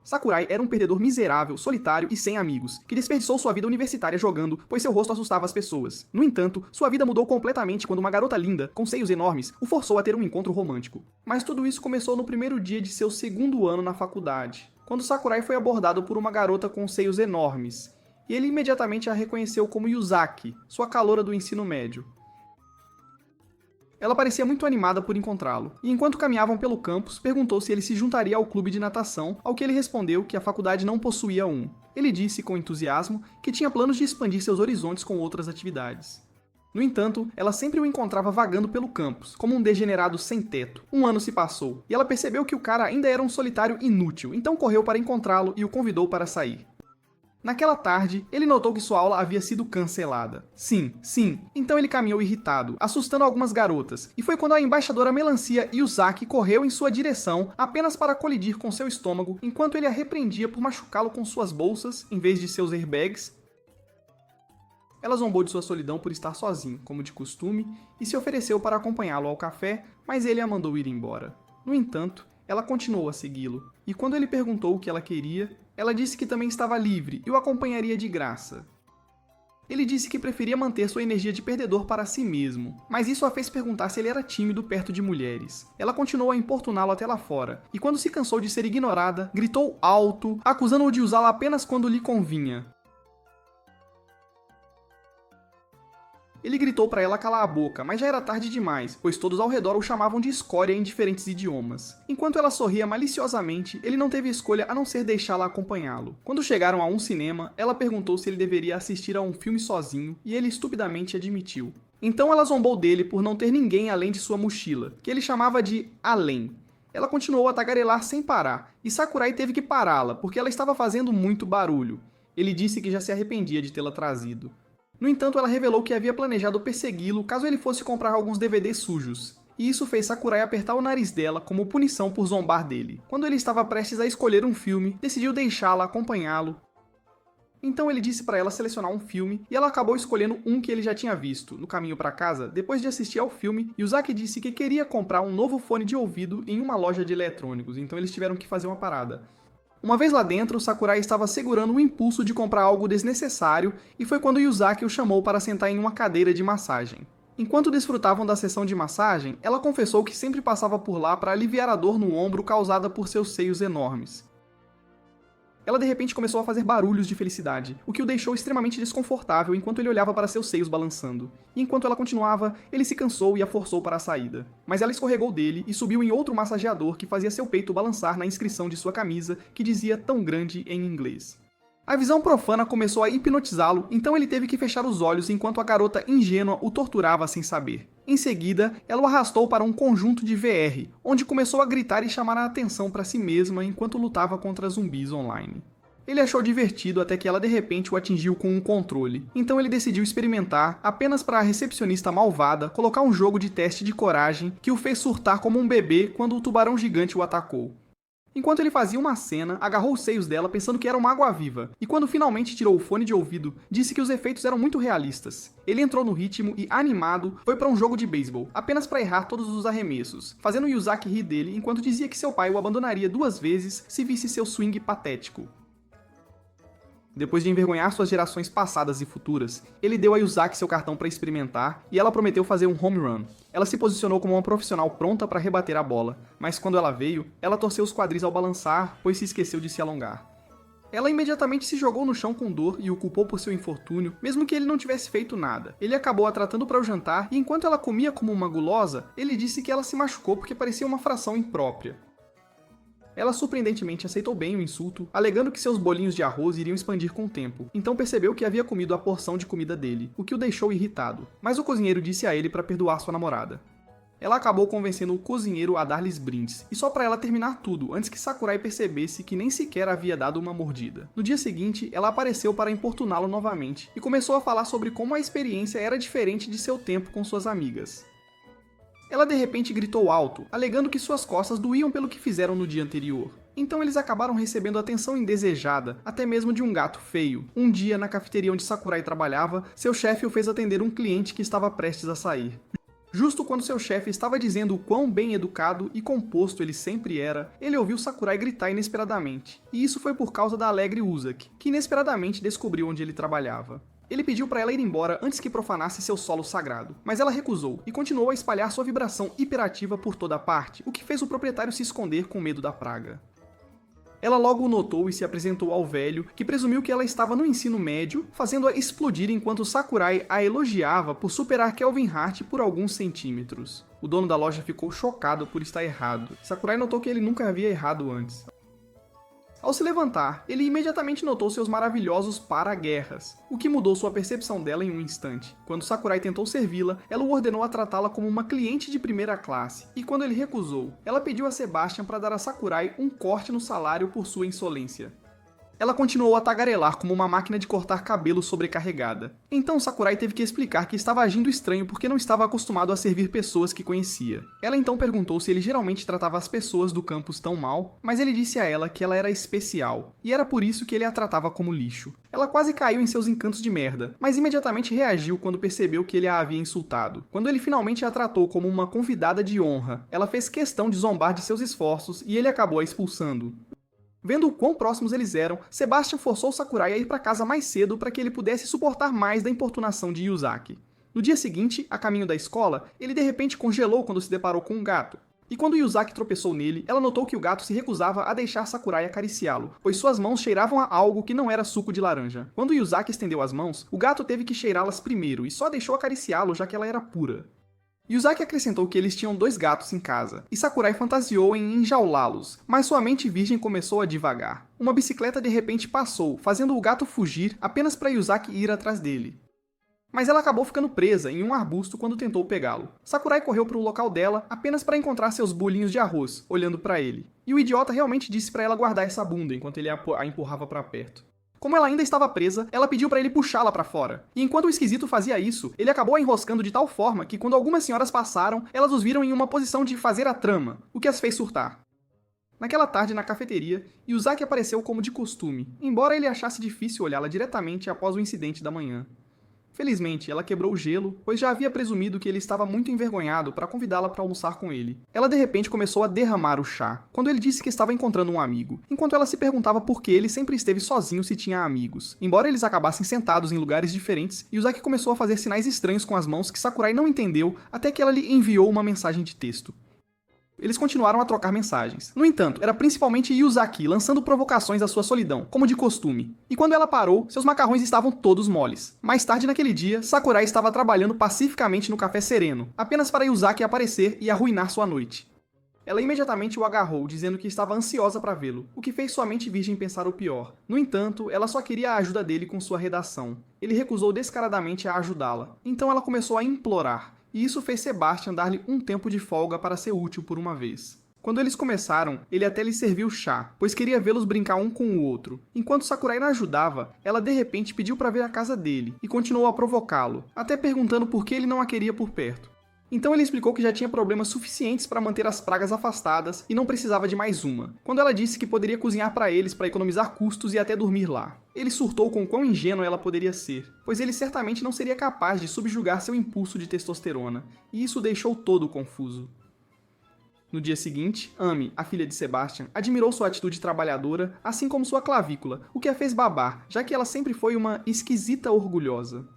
Sakurai era um perdedor miserável, solitário e sem amigos, que desperdiçou sua vida universitária jogando, pois seu rosto assustava as pessoas. No entanto, sua vida mudou completamente quando uma garota linda, com seios enormes, o forçou a ter um encontro romântico. Mas tudo isso começou no primeiro dia de seu segundo ano na faculdade, quando Sakurai foi abordado por uma garota com seios enormes, e ele imediatamente a reconheceu como Yuzaki, sua caloura do ensino médio. Ela parecia muito animada por encontrá-lo, e enquanto caminhavam pelo campus, perguntou se ele se juntaria ao clube de natação, ao que ele respondeu que a faculdade não possuía um. Ele disse, com entusiasmo, que tinha planos de expandir seus horizontes com outras atividades. No entanto, ela sempre o encontrava vagando pelo campus, como um degenerado sem teto. Um ano se passou, e ela percebeu que o cara ainda era um solitário inútil, então correu para encontrá-lo e o convidou para sair. Naquela tarde, ele notou que sua aula havia sido cancelada. Sim, então ele caminhou irritado, assustando algumas garotas, e foi quando a embaixadora melancia Yuzaki correu em sua direção apenas para colidir com seu estômago, enquanto ele a repreendia por machucá-lo com suas bolsas, em vez de seus airbags. Ela zombou de sua solidão por estar sozinho, como de costume, e se ofereceu para acompanhá-lo ao café, mas ele a mandou ir embora. No entanto, ela continuou a segui-lo, e quando ele perguntou o que ela queria, ela disse que também estava livre e o acompanharia de graça. Ele disse que preferia manter sua energia de perdedor para si mesmo, mas isso a fez perguntar se ele era tímido perto de mulheres. Ela continuou a importuná-lo até lá fora, e quando se cansou de ser ignorada, gritou alto, acusando-o de usá-la apenas quando lhe convinha. Ele gritou para ela calar a boca, mas já era tarde demais, pois todos ao redor o chamavam de escória em diferentes idiomas. Enquanto ela sorria maliciosamente, ele não teve escolha a não ser deixá-la acompanhá-lo. Quando chegaram a um cinema, ela perguntou se ele deveria assistir a um filme sozinho, e ele estupidamente admitiu. Então ela zombou dele por não ter ninguém além de sua mochila, que ele chamava de além. Ela continuou a tagarelar sem parar, e Sakurai teve que pará-la, porque ela estava fazendo muito barulho. Ele disse que já se arrependia de tê-la trazido. No entanto, ela revelou que havia planejado persegui-lo caso ele fosse comprar alguns DVDs sujos, e isso fez Sakurai apertar o nariz dela como punição por zombar dele. Quando ele estava prestes a escolher um filme, decidiu deixá-la acompanhá-lo. Então ele disse para ela selecionar um filme, e ela acabou escolhendo um que ele já tinha visto. No caminho para casa, depois de assistir ao filme, Yuzaki disse que queria comprar um novo fone de ouvido em uma loja de eletrônicos, então eles tiveram que fazer uma parada. Uma vez lá dentro, Sakurai estava segurando o impulso de comprar algo desnecessário, e foi quando Yuzaki o chamou para sentar em uma cadeira de massagem. Enquanto desfrutavam da sessão de massagem, ela confessou que sempre passava por lá para aliviar a dor no ombro causada por seus seios enormes. Ela de repente começou a fazer barulhos de felicidade, o que o deixou extremamente desconfortável enquanto ele olhava para seus seios balançando. E enquanto ela continuava, ele se cansou e a forçou para a saída. Mas ela escorregou dele e subiu em outro massageador que fazia seu peito balançar na inscrição de sua camisa, que dizia tão grande em inglês. A visão profana começou a hipnotizá-lo, então ele teve que fechar os olhos enquanto a garota ingênua o torturava sem saber. Em seguida, ela o arrastou para um conjunto de VR, onde começou a gritar e chamar a atenção para si mesma enquanto lutava contra zumbis online. Ele achou divertido até que ela de repente o atingiu com um controle, então ele decidiu experimentar, apenas para a recepcionista malvada colocar um jogo de teste de coragem que o fez surtar como um bebê quando o tubarão gigante o atacou. Enquanto ele fazia uma cena, agarrou os seios dela pensando que era uma água-viva, e quando finalmente tirou o fone de ouvido, disse que os efeitos eram muito realistas. Ele entrou no ritmo e, animado, foi para um jogo de beisebol, apenas para errar todos os arremessos, fazendo Yuzaki rir dele enquanto dizia que seu pai o abandonaria 2 vezes se visse seu swing patético. Depois de envergonhar suas gerações passadas e futuras, ele deu a Yuzaki seu cartão para experimentar e ela prometeu fazer um home run. Ela se posicionou como uma profissional pronta para rebater a bola, mas quando ela veio, ela torceu os quadris ao balançar, pois se esqueceu de se alongar. Ela imediatamente se jogou no chão com dor e o culpou por seu infortúnio, mesmo que ele não tivesse feito nada. Ele acabou a tratando para o jantar e enquanto ela comia como uma gulosa, ele disse que ela se machucou porque parecia uma fração imprópria. Ela surpreendentemente aceitou bem o insulto, alegando que seus bolinhos de arroz iriam expandir com o tempo, então percebeu que havia comido a porção de comida dele, o que o deixou irritado. Mas o cozinheiro disse a ele para perdoar sua namorada. Ela acabou convencendo o cozinheiro a dar-lhes brindes, e só para ela terminar tudo, antes que Sakurai percebesse que nem sequer havia dado uma mordida. No dia seguinte, ela apareceu para importuná-lo novamente, e começou a falar sobre como a experiência era diferente de seu tempo com suas amigas. Ela de repente gritou alto, alegando que suas costas doíam pelo que fizeram no dia anterior. Então eles acabaram recebendo atenção indesejada, até mesmo de um gato feio. Um dia, na cafeteria onde Sakurai trabalhava, seu chefe o fez atender um cliente que estava prestes a sair. Justo quando seu chefe estava dizendo o quão bem educado e composto ele sempre era, ele ouviu Sakurai gritar inesperadamente. E isso foi por causa da alegre Uzaki, que inesperadamente descobriu onde ele trabalhava. Ele pediu para ela ir embora antes que profanasse seu solo sagrado, mas ela recusou e continuou a espalhar sua vibração hiperativa por toda parte, o que fez o proprietário se esconder com medo da praga. Ela logo o notou e se apresentou ao velho, que presumiu que ela estava no ensino médio, fazendo-a explodir enquanto Sakurai a elogiava por superar Kelvin Hart por alguns centímetros. O dono da loja ficou chocado por estar errado. Sakurai notou que ele nunca havia errado antes. Ao se levantar, ele imediatamente notou seus maravilhosos para-guerras, o que mudou sua percepção dela em um instante. Quando Sakurai tentou servi-la, ela o ordenou a tratá-la como uma cliente de primeira classe, e quando ele recusou, ela pediu a Sebastian para dar a Sakurai um corte no salário por sua insolência. Ela continuou a tagarelar como uma máquina de cortar cabelo sobrecarregada. Então Sakurai teve que explicar que estava agindo estranho porque não estava acostumado a servir pessoas que conhecia. Ela então perguntou se ele geralmente tratava as pessoas do campus tão mal, mas ele disse a ela que ela era especial, e era por isso que ele a tratava como lixo. Ela quase caiu em seus encantos de merda, mas imediatamente reagiu quando percebeu que ele a havia insultado. Quando ele finalmente a tratou como uma convidada de honra, ela fez questão de zombar de seus esforços e ele acabou a expulsando. Vendo o quão próximos eles eram, Sebastian forçou Sakurai a ir para casa mais cedo para que ele pudesse suportar mais da importunação de Yuzaki. No dia seguinte, a caminho da escola, ele de repente congelou quando se deparou com um gato. E quando Yuzaki tropeçou nele, ela notou que o gato se recusava a deixar Sakurai acariciá-lo, pois suas mãos cheiravam a algo que não era suco de laranja. Quando Yuzaki estendeu as mãos, o gato teve que cheirá-las primeiro e só deixou acariciá-lo já que ela era pura. Yuzaki acrescentou que eles tinham 2 gatos em casa, e Sakurai fantasiou em enjaulá-los, mas sua mente virgem começou a divagar. Uma bicicleta de repente passou, fazendo o gato fugir apenas para Yuzaki ir atrás dele. Mas ela acabou ficando presa em um arbusto quando tentou pegá-lo. Sakurai correu para o local dela apenas para encontrar seus bolinhos de arroz, olhando para ele. E o idiota realmente disse para ela guardar essa bunda enquanto ele a empurrava para perto. Como ela ainda estava presa, ela pediu para ele puxá-la para fora. E enquanto o esquisito fazia isso, ele acabou a enroscando de tal forma que quando algumas senhoras passaram, elas os viram em uma posição de fazer a trama, o que as fez surtar. Naquela tarde na cafeteria, Yuzaki apareceu como de costume, embora ele achasse difícil olhá-la diretamente após o incidente da manhã. Felizmente, ela quebrou o gelo, pois já havia presumido que ele estava muito envergonhado para convidá-la para almoçar com ele. Ela de repente começou a derramar o chá, quando ele disse que estava encontrando um amigo, enquanto ela se perguntava por que ele sempre esteve sozinho se tinha amigos. Embora eles acabassem sentados em lugares diferentes, Yuzaki começou a fazer sinais estranhos com as mãos que Sakurai não entendeu até que ela lhe enviou uma mensagem de texto. Eles continuaram a trocar mensagens. No entanto, era principalmente Yuzaki lançando provocações à sua solidão, como de costume. E quando ela parou, seus macarrões estavam todos moles. Mais tarde naquele dia, Sakurai estava trabalhando pacificamente no café sereno, apenas para Yuzaki aparecer e arruinar sua noite. Ela imediatamente o agarrou, dizendo que estava ansiosa para vê-lo, o que fez sua mente virgem pensar o pior. No entanto, ela só queria a ajuda dele com sua redação. Ele recusou descaradamente a ajudá-la. Então ela começou a implorar. E isso fez Sebastian dar-lhe um tempo de folga para ser útil por uma vez. Quando eles começaram, ele até lhe serviu chá, pois queria vê-los brincar um com o outro. Enquanto Sakurai não ajudava, ela de repente pediu para ver a casa dele, e continuou a provocá-lo, até perguntando por que ele não a queria por perto. Então ele explicou que já tinha problemas suficientes para manter as pragas afastadas e não precisava de mais uma, quando ela disse que poderia cozinhar para eles para economizar custos e até dormir lá. Ele surtou com quão ingênua ela poderia ser, pois ele certamente não seria capaz de subjugar seu impulso de testosterona, e isso o deixou todo confuso. No dia seguinte, Amy, a filha de Sebastian, admirou sua atitude trabalhadora, assim como sua clavícula, o que a fez babar, já que ela sempre foi uma esquisita orgulhosa.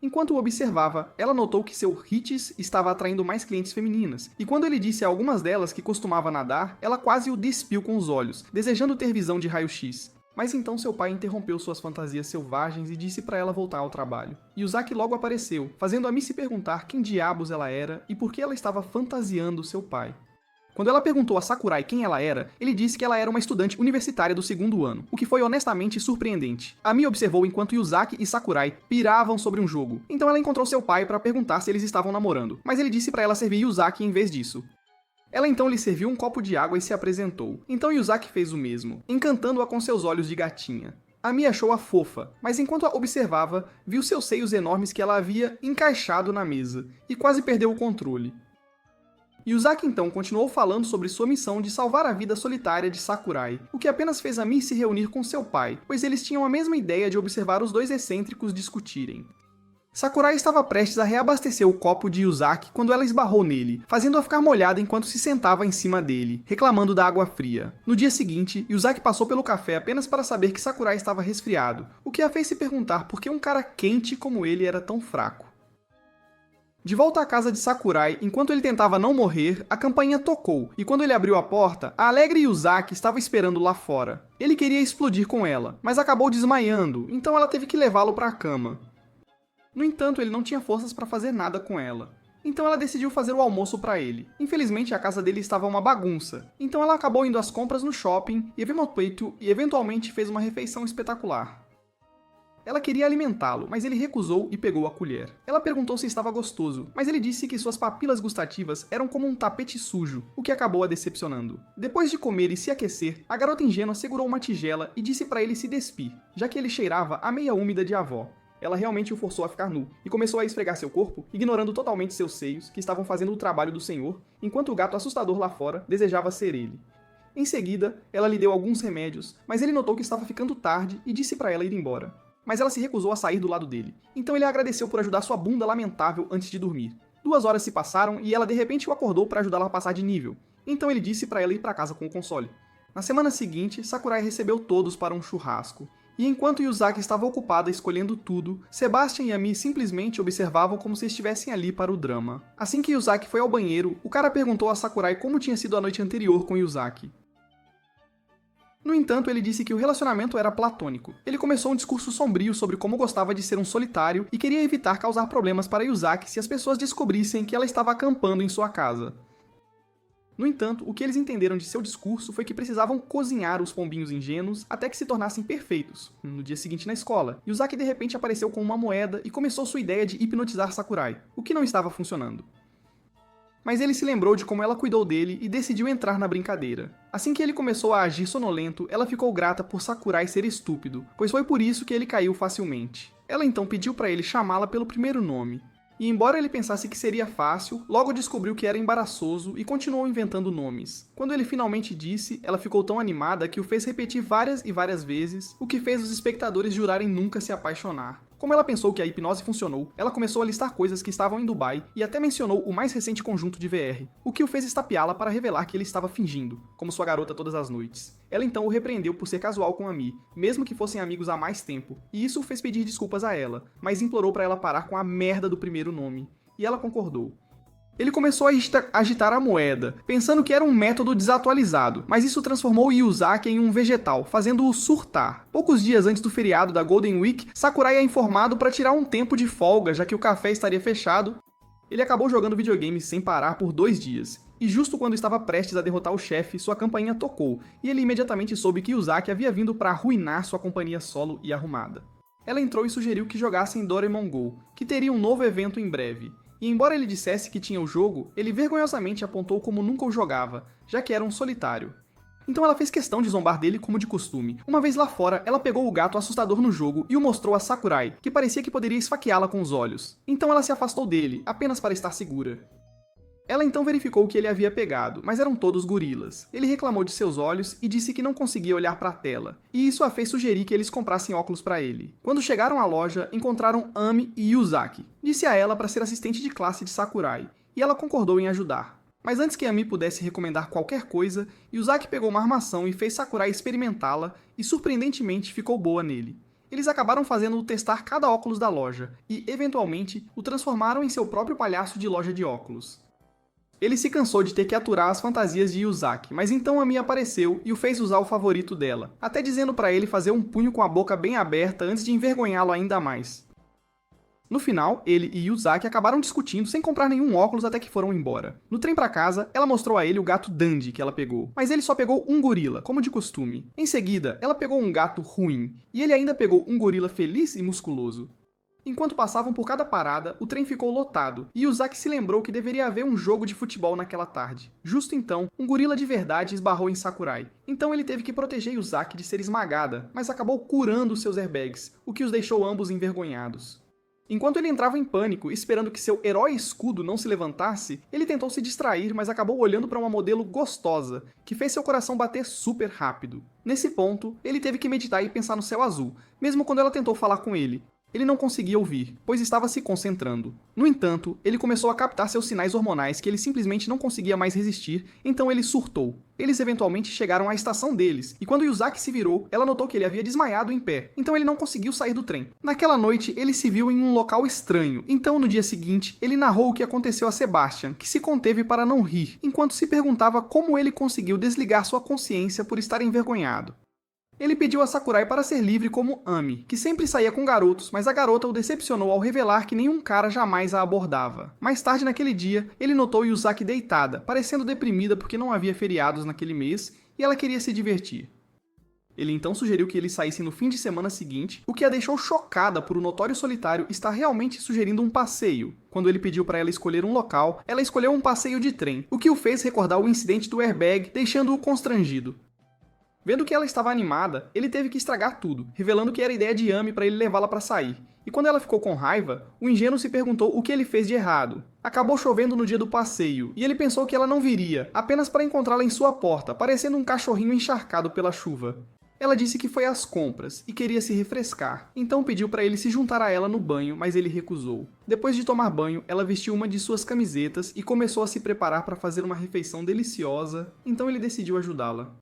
Enquanto o observava, ela notou que seu Hitis estava atraindo mais clientes femininas, e quando ele disse a algumas delas que costumava nadar, ela quase o despiu com os olhos, desejando ter visão de raio-x. Mas então seu pai interrompeu suas fantasias selvagens e disse para ela voltar ao trabalho. Yuzaki logo apareceu, fazendo Amy se perguntar quem diabos ela era e por que ela estava fantasiando seu pai. Quando ela perguntou a Sakurai quem ela era, ele disse que ela era uma estudante universitária do 2º ano, o que foi honestamente surpreendente. Amy observou enquanto Yuzaki e Sakurai piravam sobre um jogo, então ela encontrou seu pai para perguntar se eles estavam namorando, mas ele disse para ela servir Yuzaki em vez disso. Ela então lhe serviu um copo de água e se apresentou, então Yuzaki fez o mesmo, encantando-a com seus olhos de gatinha. Amy achou-a fofa, mas enquanto a observava, viu seus seios enormes que ela havia encaixado na mesa, e quase perdeu o controle. Yuzaki então continuou falando sobre sua missão de salvar a vida solitária de Sakurai, o que apenas fez Amy se reunir com seu pai, pois eles tinham a mesma ideia de observar os dois excêntricos discutirem. Sakurai estava prestes a reabastecer o copo de Yuzaki quando ela esbarrou nele, fazendo-a ficar molhada enquanto se sentava em cima dele, reclamando da água fria. No dia seguinte, Yuzaki passou pelo café apenas para saber que Sakurai estava resfriado, o que a fez se perguntar por que um cara quente como ele era tão fraco. De volta à casa de Sakurai, enquanto ele tentava não morrer, a campainha tocou, e quando ele abriu a porta, a alegre Yuzaki estava esperando lá fora. Ele queria explodir com ela, mas acabou desmaiando, então ela teve que levá-lo para a cama. No entanto, ele não tinha forças para fazer nada com ela. Então ela decidiu fazer o almoço para ele. Infelizmente, a casa dele estava uma bagunça, então ela acabou indo às compras no shopping e eventualmente fez uma refeição espetacular. Ela queria alimentá-lo, mas ele recusou e pegou a colher. Ela perguntou se estava gostoso, mas ele disse que suas papilas gustativas eram como um tapete sujo, o que acabou a decepcionando. Depois de comer e se aquecer, a garota ingênua segurou uma tigela e disse para ele se despir, já que ele cheirava a meia úmida de avó. Ela realmente o forçou a ficar nu, e começou a esfregar seu corpo, ignorando totalmente seus seios, que estavam fazendo o trabalho do senhor, enquanto o gato assustador lá fora desejava ser ele. Em seguida, ela lhe deu alguns remédios, mas ele notou que estava ficando tarde e disse para ela ir embora. Mas ela se recusou a sair do lado dele, então ele a agradeceu por ajudar sua bunda lamentável antes de dormir. 2 horas se passaram e ela de repente o acordou para ajudá-la a passar de nível, então ele disse para ela ir para casa com o console. Na semana seguinte, Sakurai recebeu todos para um churrasco. E enquanto Yuzaki estava ocupada escolhendo tudo, Sebastian e Ami simplesmente observavam como se estivessem ali para o drama. Assim que Yuzaki foi ao banheiro, o cara perguntou a Sakurai como tinha sido a noite anterior com Yuzaki. No entanto, ele disse que o relacionamento era platônico. Ele começou um discurso sombrio sobre como gostava de ser um solitário e queria evitar causar problemas para Yuzaki se as pessoas descobrissem que ela estava acampando em sua casa. No entanto, o que eles entenderam de seu discurso foi que precisavam cozinhar os pombinhos ingênuos até que se tornassem perfeitos. No dia seguinte na escola, Yuzaki de repente apareceu com uma moeda e começou sua ideia de hipnotizar Sakurai, o que não estava funcionando. Mas ele se lembrou de como ela cuidou dele e decidiu entrar na brincadeira. Assim que ele começou a agir sonolento, ela ficou grata por Sakurai ser estúpido, pois foi por isso que ele caiu facilmente. Ela então pediu para ele chamá-la pelo primeiro nome. E embora ele pensasse que seria fácil, logo descobriu que era embaraçoso e continuou inventando nomes. Quando ele finalmente disse, ela ficou tão animada que o fez repetir várias e várias vezes, o que fez os espectadores jurarem nunca se apaixonar. Como ela pensou que a hipnose funcionou, ela começou a listar coisas que estavam em Dubai e até mencionou o mais recente conjunto de VR, o que o fez estapeá-la para revelar que ele estava fingindo, como sua garota todas as noites. Ela então o repreendeu por ser casual com Ami, mesmo que fossem amigos há mais tempo, e isso o fez pedir desculpas a ela, mas implorou para ela parar com a merda do primeiro nome. E ela concordou. Ele começou a agitar a moeda, pensando que era um método desatualizado, mas isso transformou Yuzaki em um vegetal, fazendo-o surtar. Poucos dias antes do feriado da Golden Week, Sakurai é informado para tirar um tempo de folga, já que o café estaria fechado. Ele acabou jogando videogames sem parar por 2 dias. E justo quando estava prestes a derrotar o chefe, sua campainha tocou, e ele imediatamente soube que Yuzaki havia vindo para arruinar sua companhia solo e arrumada. Ela entrou e sugeriu que jogassem Doraemon Go, que teria um novo evento em breve. E embora ele dissesse que tinha o jogo, ele vergonhosamente apontou como nunca o jogava, já que era um solitário. Então ela fez questão de zombar dele como de costume. Uma vez lá fora, ela pegou o gato assustador no jogo e o mostrou a Sakurai, que parecia que poderia esfaqueá-la com os olhos. Então ela se afastou dele, apenas para estar segura. Ela então verificou o que ele havia pegado, mas eram todos gorilas. Ele reclamou de seus olhos e disse que não conseguia olhar para a tela, e isso a fez sugerir que eles comprassem óculos para ele. Quando chegaram à loja, encontraram Ami e Yuzaki. Disse a ela para ser assistente de classe de Sakurai, e ela concordou em ajudar. Mas antes que Ami pudesse recomendar qualquer coisa, Yuzaki pegou uma armação e fez Sakurai experimentá-la, e surpreendentemente ficou boa nele. Eles acabaram fazendo-o testar cada óculos da loja, e, eventualmente, o transformaram em seu próprio palhaço de loja de óculos. Ele se cansou de ter que aturar as fantasias de Yuzaki, mas então Ami apareceu e o fez usar o favorito dela, até dizendo para ele fazer um punho com a boca bem aberta antes de envergonhá-lo ainda mais. No final, ele e Yuzaki acabaram discutindo sem comprar nenhum óculos até que foram embora. No trem para casa, ela mostrou a ele o gato Dandy que ela pegou, mas ele só pegou um gorila, como de costume. Em seguida, ela pegou um gato ruim, e ele ainda pegou um gorila feliz e musculoso. Enquanto passavam por cada parada, o trem ficou lotado, e Yuzaki se lembrou que deveria haver um jogo de futebol naquela tarde. Justo então, um gorila de verdade esbarrou em Sakurai. Então ele teve que proteger Yuzaki de ser esmagada, mas acabou curando seus airbags, o que os deixou ambos envergonhados. Enquanto ele entrava em pânico, esperando que seu herói escudo não se levantasse, ele tentou se distrair, mas acabou olhando para uma modelo gostosa, que fez seu coração bater super rápido. Nesse ponto, ele teve que meditar e pensar no céu azul, mesmo quando ela tentou falar com ele. Ele não conseguia ouvir, pois estava se concentrando. No entanto, ele começou a captar seus sinais hormonais que ele simplesmente não conseguia mais resistir, então ele surtou. Eles eventualmente chegaram à estação deles, e quando Yuzaki se virou, ela notou que ele havia desmaiado em pé, então ele não conseguiu sair do trem. Naquela noite, ele se viu em um local estranho, então no dia seguinte, ele narrou o que aconteceu a Sebastian, que se conteve para não rir, enquanto se perguntava como ele conseguiu desligar sua consciência por estar envergonhado. Ele pediu a Sakurai para ser livre como Ami, que sempre saía com garotos, mas a garota o decepcionou ao revelar que nenhum cara jamais a abordava. Mais tarde naquele dia, ele notou Yuzaki deitada, parecendo deprimida porque não havia feriados naquele mês e ela queria se divertir. Ele então sugeriu que eles saíssem no fim de semana seguinte, o que a deixou chocada por o notório solitário estar realmente sugerindo um passeio. Quando ele pediu para ela escolher um local, ela escolheu um passeio de trem, o que o fez recordar o incidente do airbag, deixando-o constrangido. Vendo que ela estava animada, ele teve que estragar tudo, revelando que era ideia de Ami para ele levá-la para sair. E quando ela ficou com raiva, o ingênuo se perguntou o que ele fez de errado. Acabou chovendo no dia do passeio, e ele pensou que ela não viria, apenas para encontrá-la em sua porta, parecendo um cachorrinho encharcado pela chuva. Ela disse que foi às compras e queria se refrescar, então pediu para ele se juntar a ela no banho, mas ele recusou. Depois de tomar banho, ela vestiu uma de suas camisetas e começou a se preparar para fazer uma refeição deliciosa, então ele decidiu ajudá-la.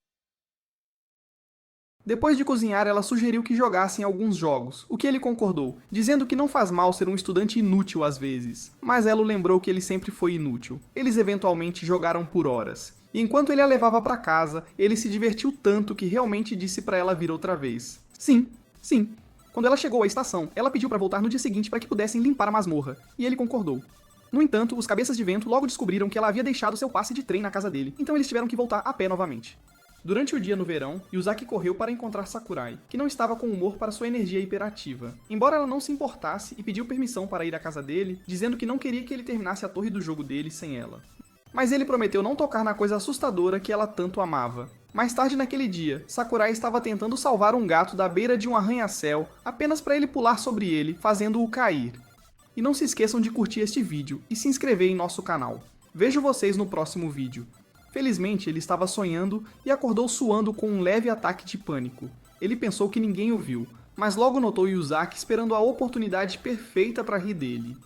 Depois de cozinhar, ela sugeriu que jogassem alguns jogos, o que ele concordou, dizendo que não faz mal ser um estudante inútil às vezes. Mas ela o lembrou que ele sempre foi inútil. Eles eventualmente jogaram por horas. E enquanto ele a levava para casa, ele se divertiu tanto que realmente disse para ela vir outra vez. Sim, sim. Quando ela chegou à estação, ela pediu para voltar no dia seguinte para que pudessem limpar a masmorra, e ele concordou. No entanto, os cabeças de vento logo descobriram que ela havia deixado seu passe de trem na casa dele, então eles tiveram que voltar a pé novamente. Durante o dia no verão, Yuzaki correu para encontrar Sakurai, que não estava com humor para sua energia hiperativa. Embora ela não se importasse e pediu permissão para ir à casa dele, dizendo que não queria que ele terminasse a torre do jogo dele sem ela. Mas ele prometeu não tocar na coisa assustadora que ela tanto amava. Mais tarde naquele dia, Sakurai estava tentando salvar um gato da beira de um arranha-céu apenas para ele pular sobre ele, fazendo-o cair. E não se esqueçam de curtir este vídeo e se inscrever em nosso canal. Vejo vocês no próximo vídeo. Felizmente, ele estava sonhando e acordou suando com um leve ataque de pânico. Ele pensou que ninguém o viu, mas logo notou Yuzaki esperando a oportunidade perfeita para rir dele.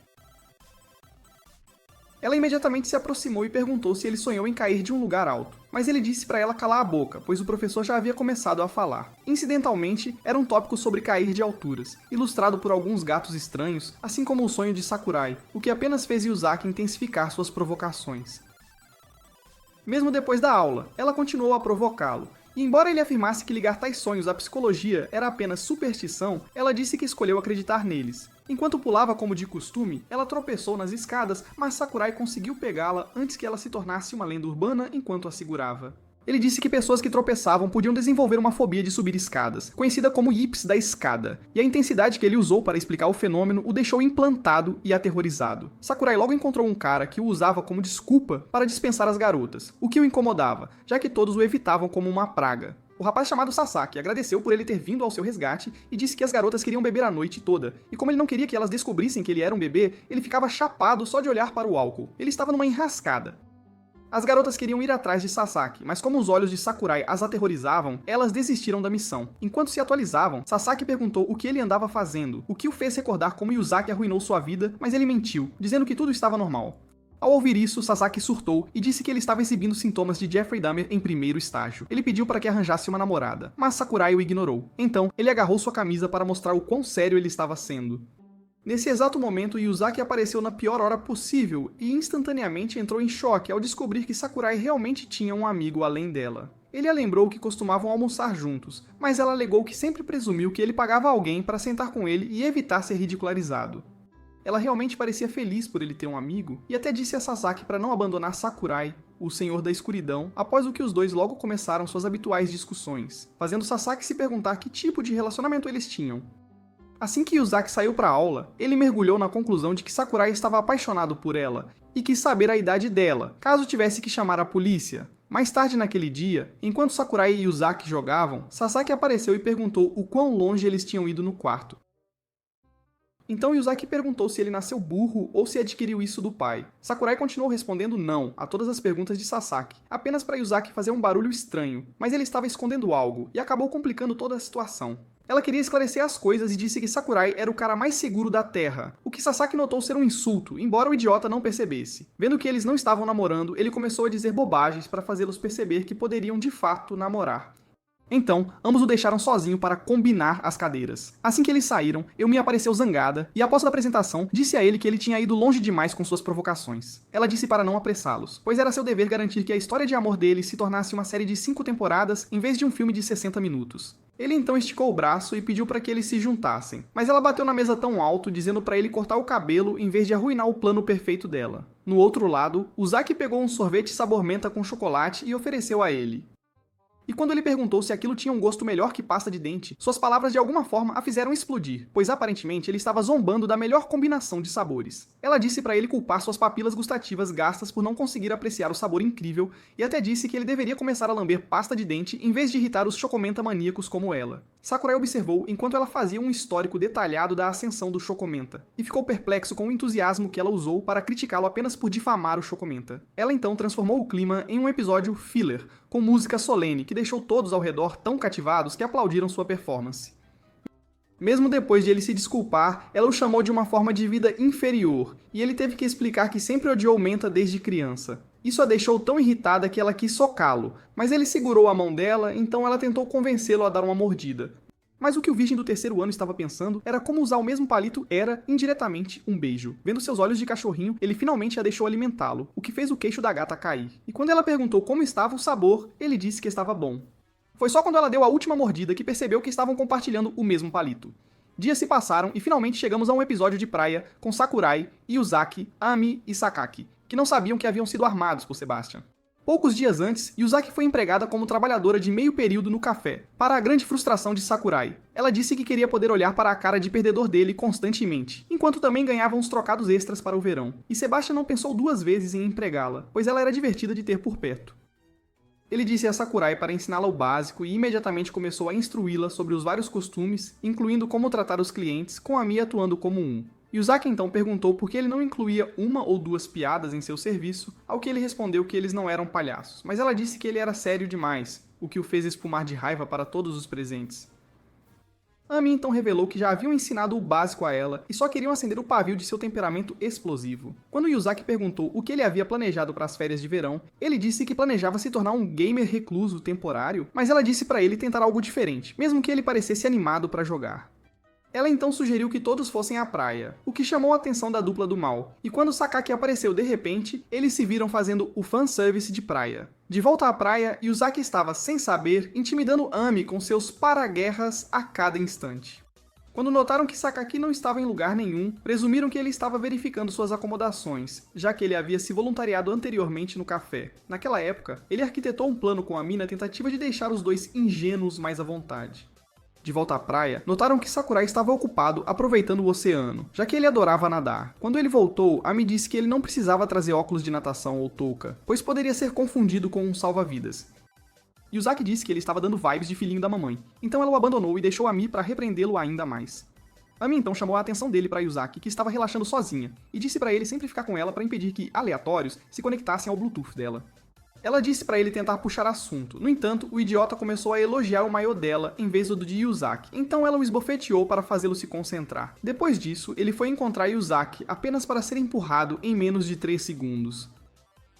Ela imediatamente se aproximou e perguntou se ele sonhou em cair de um lugar alto, mas ele disse para ela calar a boca, pois o professor já havia começado a falar. Incidentalmente, era um tópico sobre cair de alturas, ilustrado por alguns gatos estranhos, assim como o sonho de Sakurai, o que apenas fez Yuzaki intensificar suas provocações. Mesmo depois da aula, ela continuou a provocá-lo, e embora ele afirmasse que ligar tais sonhos à psicologia era apenas superstição, ela disse que escolheu acreditar neles. Enquanto pulava como de costume, ela tropeçou nas escadas, mas Sakurai conseguiu pegá-la antes que ela se tornasse uma lenda urbana enquanto a segurava. Ele disse que pessoas que tropeçavam podiam desenvolver uma fobia de subir escadas, conhecida como yips da escada, e a intensidade que ele usou para explicar o fenômeno o deixou implantado e aterrorizado. Sakurai logo encontrou um cara que o usava como desculpa para dispensar as garotas, o que o incomodava, já que todos o evitavam como uma praga. O rapaz chamado Sasaki agradeceu por ele ter vindo ao seu resgate e disse que as garotas queriam beber a noite toda, e como ele não queria que elas descobrissem que ele era um bebê, ele ficava chapado só de olhar para o álcool. Ele estava numa enrascada. As garotas queriam ir atrás de Sasaki, mas como os olhos de Sakurai as aterrorizavam, elas desistiram da missão. Enquanto se atualizavam, Sasaki perguntou o que ele andava fazendo, o que o fez recordar como Yuzaki arruinou sua vida, mas ele mentiu, dizendo que tudo estava normal. Ao ouvir isso, Sasaki surtou e disse que ele estava exibindo sintomas de Jeffrey Dahmer em primeiro estágio. Ele pediu para que arranjasse uma namorada, mas Sakurai o ignorou. Então, ele agarrou sua camisa para mostrar o quão sério ele estava sendo. Nesse exato momento, Yuzaki apareceu na pior hora possível e instantaneamente entrou em choque ao descobrir que Sakurai realmente tinha um amigo além dela. Ele a lembrou que costumavam almoçar juntos, mas ela alegou que sempre presumiu que ele pagava alguém para sentar com ele e evitar ser ridicularizado. Ela realmente parecia feliz por ele ter um amigo, e até disse a Sasaki para não abandonar Sakurai, o Senhor da Escuridão, após o que os dois logo começaram suas habituais discussões, fazendo Sasaki se perguntar que tipo de relacionamento eles tinham. Assim que Yuzaki saiu para a aula, ele mergulhou na conclusão de que Sakurai estava apaixonado por ela e quis saber a idade dela, caso tivesse que chamar a polícia. Mais tarde naquele dia, enquanto Sakurai e Yuzaki jogavam, Sasaki apareceu e perguntou o quão longe eles tinham ido no quarto. Então Yuzaki perguntou se ele nasceu burro ou se adquiriu isso do pai. Sakurai continuou respondendo não a todas as perguntas de Sasaki, apenas para Yuzaki fazer um barulho estranho, mas ele estava escondendo algo e acabou complicando toda a situação. Ela queria esclarecer as coisas e disse que Sakurai era o cara mais seguro da Terra, o que Sasaki notou ser um insulto, embora o idiota não percebesse. Vendo que eles não estavam namorando, ele começou a dizer bobagens para fazê-los perceber que poderiam de fato namorar. Então, ambos o deixaram sozinho para combinar as cadeiras. Assim que eles saíram, Eumi apareceu zangada e, após a apresentação, disse a ele que ele tinha ido longe demais com suas provocações. Ela disse para não apressá-los, pois era seu dever garantir que a história de amor deles se tornasse uma série de 5 temporadas em vez de um filme de 60 minutos. Ele então esticou o braço e pediu para que eles se juntassem, mas ela bateu na mesa tão alto, dizendo para ele cortar o cabelo em vez de arruinar o plano perfeito dela. No outro lado, Uzaki pegou um sorvete sabor menta com chocolate e ofereceu a ele. E quando ele perguntou se aquilo tinha um gosto melhor que pasta de dente, suas palavras de alguma forma a fizeram explodir, pois aparentemente ele estava zombando da melhor combinação de sabores. Ela disse para ele culpar suas papilas gustativas gastas por não conseguir apreciar o sabor incrível, e até disse que ele deveria começar a lamber pasta de dente em vez de irritar os chocomenta maníacos como ela. Sakurai observou enquanto ela fazia um histórico detalhado da ascensão do chocomenta, e ficou perplexo com o entusiasmo que ela usou para criticá-lo apenas por difamar o chocomenta. Ela então transformou o clima em um episódio filler, com música solene, que deixou todos ao redor tão cativados que aplaudiram sua performance. Mesmo depois de ele se desculpar, ela o chamou de uma forma de vida inferior, e ele teve que explicar que sempre odiou menta desde criança. Isso a deixou tão irritada que ela quis socá-lo, mas ele segurou a mão dela, então ela tentou convencê-lo a dar uma mordida. Mas o que o virgem do terceiro ano estava pensando era como usar o mesmo palito era, indiretamente, um beijo. Vendo seus olhos de cachorrinho, ele finalmente a deixou alimentá-lo, o que fez o queixo da gata cair. E quando ela perguntou como estava o sabor, ele disse que estava bom. Foi só quando ela deu a última mordida que percebeu que estavam compartilhando o mesmo palito. Dias se passaram e finalmente chegamos a um episódio de praia com Sakurai, Yuzaki, Ami e Sakaki, que não sabiam que haviam sido armados por Sebastian. Poucos dias antes, Yuzaki foi empregada como trabalhadora de meio período no café, para a grande frustração de Sakurai. Ela disse que queria poder olhar para a cara de perdedor dele constantemente, enquanto também ganhava uns trocados extras para o verão. E Sebastian não pensou 2 vezes em empregá-la, pois ela era divertida de ter por perto. Ele disse a Sakurai para ensiná-la o básico e imediatamente começou a instruí-la sobre os vários costumes, incluindo como tratar os clientes, com a Mia atuando como um. Yuzaki então perguntou por que ele não incluía 1 ou 2 piadas em seu serviço, ao que ele respondeu que eles não eram palhaços, mas ela disse que ele era sério demais, o que o fez espumar de raiva para todos os presentes. Ami então revelou que já haviam ensinado o básico a ela e só queriam acender o pavio de seu temperamento explosivo. Quando Yuzaki perguntou o que ele havia planejado para as férias de verão, ele disse que planejava se tornar um gamer recluso temporário, mas ela disse para ele tentar algo diferente, mesmo que ele parecesse animado para jogar. Ela então sugeriu que todos fossem à praia, o que chamou a atenção da dupla do mal, e quando Sakaki apareceu de repente, eles se viram fazendo o fanservice de praia. De volta à praia, Yuzaki estava, sem saber, intimidando Ami com seus para-guerras a cada instante. Quando notaram que Sakaki não estava em lugar nenhum, presumiram que ele estava verificando suas acomodações, já que ele havia se voluntariado anteriormente no café. Naquela época, ele arquitetou um plano com Ami na tentativa de deixar os dois ingênuos mais à vontade. De volta à praia, notaram que Sakurai estava ocupado aproveitando o oceano, já que ele adorava nadar. Quando ele voltou, Ami disse que ele não precisava trazer óculos de natação ou touca, pois poderia ser confundido com um salva-vidas. Yuzaki disse que ele estava dando vibes de filhinho da mamãe, então ela o abandonou e deixou Ami para repreendê-lo ainda mais. Ami então chamou a atenção dele para Yuzaki, que estava relaxando sozinha, e disse para ele sempre ficar com ela para impedir que aleatórios se conectassem ao Bluetooth dela. Ela disse para ele tentar puxar assunto, no entanto, o idiota começou a elogiar o maiô dela em vez do de Yuzaki, então ela o esbofeteou para fazê-lo se concentrar. Depois disso, ele foi encontrar Yuzaki apenas para ser empurrado em menos de 3 segundos.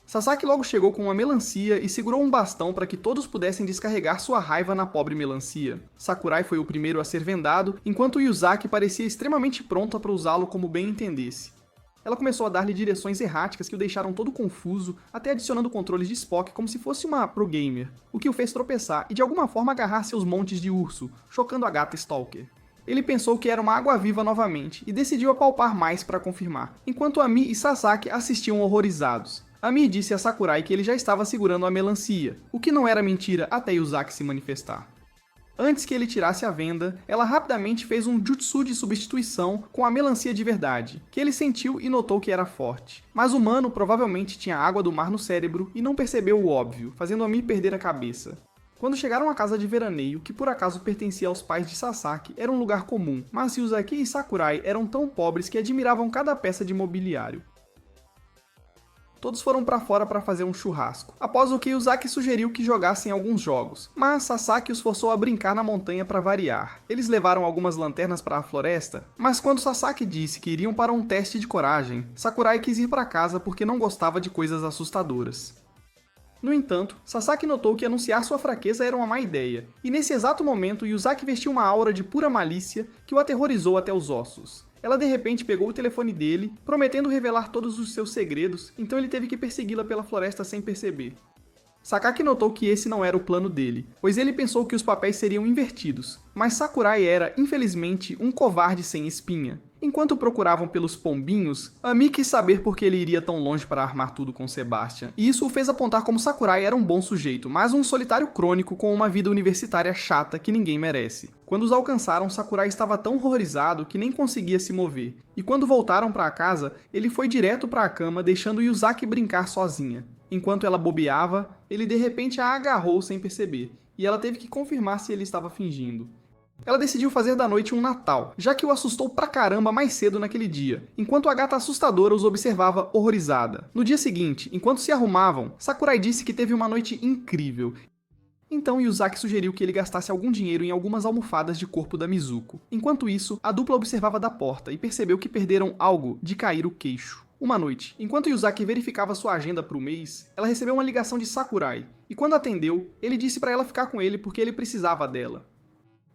Sasaki logo chegou com uma melancia e segurou um bastão para que todos pudessem descarregar sua raiva na pobre melancia. Sakurai foi o primeiro a ser vendado, enquanto Yuzaki parecia extremamente pronta para usá-lo como bem entendesse. Ela começou a dar-lhe direções erráticas que o deixaram todo confuso, até adicionando controles de Spock como se fosse uma pro gamer, o que o fez tropeçar e de alguma forma agarrar seus montes de urso, chocando a gata Stalker. Ele pensou que era uma água-viva novamente e decidiu apalpar mais para confirmar, enquanto Ami e Sasaki assistiam horrorizados. Ami disse a Sakurai que ele já estava segurando a melancia, o que não era mentira até Yuzaki se manifestar. Antes que ele tirasse a venda, ela rapidamente fez um jutsu de substituição com a melancia de verdade, que ele sentiu e notou que era forte. Mas o humano provavelmente tinha água do mar no cérebro e não percebeu o óbvio, fazendo Ami perder a cabeça. Quando chegaram à casa de veraneio, que por acaso pertencia aos pais de Sasaki, era um lugar comum, mas Yuzaki e Sakurai eram tão pobres que admiravam cada peça de mobiliário. Todos foram pra fora para fazer um churrasco, após o que Yuzaki sugeriu que jogassem alguns jogos, mas Sasaki os forçou a brincar na montanha para variar. Eles levaram algumas lanternas para a floresta, mas quando Sasaki disse que iriam para um teste de coragem, Sakurai quis ir para casa porque não gostava de coisas assustadoras. No entanto, Sasaki notou que anunciar sua fraqueza era uma má ideia, e nesse exato momento Yuzaki vestiu uma aura de pura malícia que o aterrorizou até os ossos. Ela de repente pegou o telefone dele, prometendo revelar todos os seus segredos, então ele teve que persegui-la pela floresta sem perceber. Sakaki notou que esse não era o plano dele, pois ele pensou que os papéis seriam invertidos, mas Sakurai era, infelizmente, um covarde sem espinha. Enquanto procuravam pelos pombinhos, Ami quis saber por que ele iria tão longe para armar tudo com Sebastian, e isso o fez apontar como Sakurai era um bom sujeito, mas um solitário crônico com uma vida universitária chata que ninguém merece. Quando os alcançaram, Sakurai estava tão horrorizado que nem conseguia se mover, e quando voltaram para casa, ele foi direto para a cama deixando Yuzaki brincar sozinha. Enquanto ela bobeava, ele de repente a agarrou sem perceber, e ela teve que confirmar se ele estava fingindo. Ela decidiu fazer da noite um Natal, já que o assustou pra caramba mais cedo naquele dia, enquanto a gata assustadora os observava horrorizada. No dia seguinte, enquanto se arrumavam, Sakurai disse que teve uma noite incrível. Então Yuzaki sugeriu que ele gastasse algum dinheiro em algumas almofadas de corpo da Mizuko. Enquanto isso, a dupla observava da porta e percebeu que perderam algo de cair o queixo. Uma noite, enquanto Yuzaki verificava sua agenda para o mês, ela recebeu uma ligação de Sakurai, e quando atendeu, ele disse para ela ficar com ele porque ele precisava dela.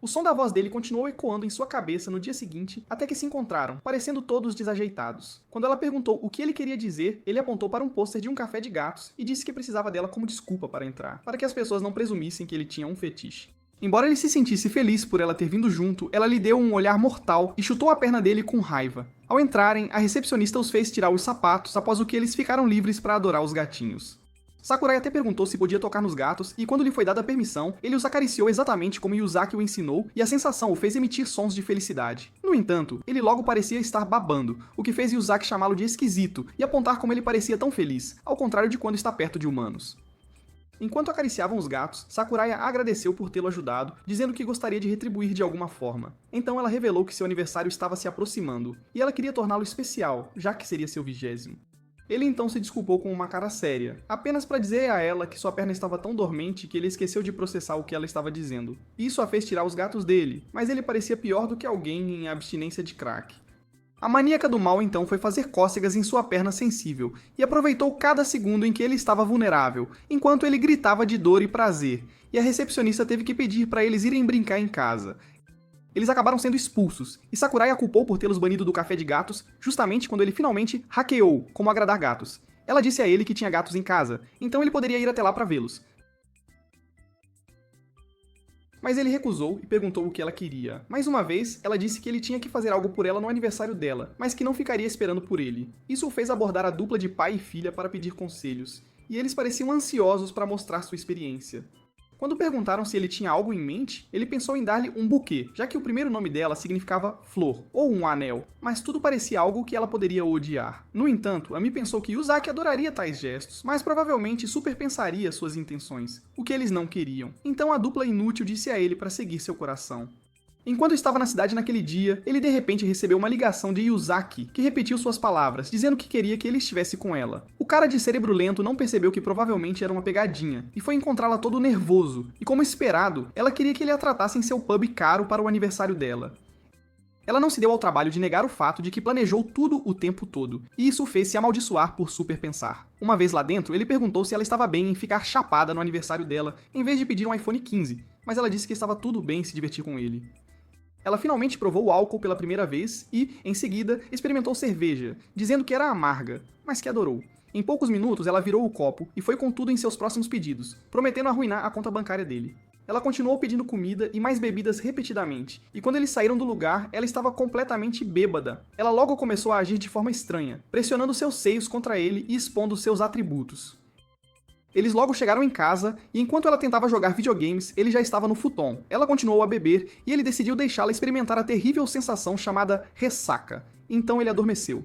O som da voz dele continuou ecoando em sua cabeça no dia seguinte, até que se encontraram, parecendo todos desajeitados. Quando ela perguntou o que ele queria dizer, ele apontou para um pôster de um café de gatos e disse que precisava dela como desculpa para entrar, para que as pessoas não presumissem que ele tinha um fetiche. Embora ele se sentisse feliz por ela ter vindo junto, ela lhe deu um olhar mortal e chutou a perna dele com raiva. Ao entrarem, a recepcionista os fez tirar os sapatos, após o que eles ficaram livres para adorar os gatinhos. Sakurai até perguntou se podia tocar nos gatos, e quando lhe foi dada a permissão, ele os acariciou exatamente como Yuzaki o ensinou, e a sensação o fez emitir sons de felicidade. No entanto, ele logo parecia estar babando, o que fez Yuzaki chamá-lo de esquisito, e apontar como ele parecia tão feliz, ao contrário de quando está perto de humanos. Enquanto acariciavam os gatos, Sakurai a agradeceu por tê-lo ajudado, dizendo que gostaria de retribuir de alguma forma. Então ela revelou que seu aniversário estava se aproximando, e ela queria torná-lo especial, já que seria seu 20º. Ele então se desculpou com uma cara séria, apenas para dizer a ela que sua perna estava tão dormente que ele esqueceu de processar o que ela estava dizendo. Isso a fez tirar os gatos dele, mas ele parecia pior do que alguém em abstinência de crack. A maníaca do mal então foi fazer cócegas em sua perna sensível, e aproveitou cada segundo em que ele estava vulnerável, enquanto ele gritava de dor e prazer, e a recepcionista teve que pedir para eles irem brincar em casa. Eles acabaram sendo expulsos, e Sakurai a culpou por tê-los banido do café de gatos, justamente quando ele finalmente hackeou como agradar gatos. Ela disse a ele que tinha gatos em casa, então ele poderia ir até lá para vê-los. Mas ele recusou e perguntou o que ela queria. Mais uma vez, ela disse que ele tinha que fazer algo por ela no aniversário dela, mas que não ficaria esperando por ele. Isso o fez abordar a dupla de pai e filha para pedir conselhos, e eles pareciam ansiosos para mostrar sua experiência. Quando perguntaram se ele tinha algo em mente, ele pensou em dar-lhe um buquê, já que o primeiro nome dela significava flor, ou um anel, mas tudo parecia algo que ela poderia odiar. No entanto, Ami pensou que Yuzaki adoraria tais gestos, mas provavelmente superpensaria suas intenções, o que eles não queriam. Então a dupla inútil disse a ele para seguir seu coração. Enquanto estava na cidade naquele dia, ele de repente recebeu uma ligação de Yuzaki, que repetiu suas palavras, dizendo que queria que ele estivesse com ela. O cara de cérebro lento não percebeu que provavelmente era uma pegadinha, e foi encontrá-la todo nervoso, e como esperado, ela queria que ele a tratasse em seu pub caro para o aniversário dela. Ela não se deu ao trabalho de negar o fato de que planejou tudo o tempo todo, e isso o fez se amaldiçoar por superpensar. Uma vez lá dentro, ele perguntou se ela estava bem em ficar chapada no aniversário dela, em vez de pedir um iPhone 15, mas ela disse que estava tudo bem em se divertir com ele. Ela finalmente provou o álcool pela primeira vez e, em seguida, experimentou cerveja, dizendo que era amarga, mas que adorou. Em poucos minutos, ela virou o copo e foi com tudo em seus próximos pedidos, prometendo arruinar a conta bancária dele. Ela continuou pedindo comida e mais bebidas repetidamente, e quando eles saíram do lugar, ela estava completamente bêbada. Ela logo começou a agir de forma estranha, pressionando seus seios contra ele e expondo seus atributos. Eles logo chegaram em casa, e enquanto ela tentava jogar videogames, ele já estava no futon. Ela continuou a beber, e ele decidiu deixá-la experimentar a terrível sensação chamada ressaca. Então ele adormeceu.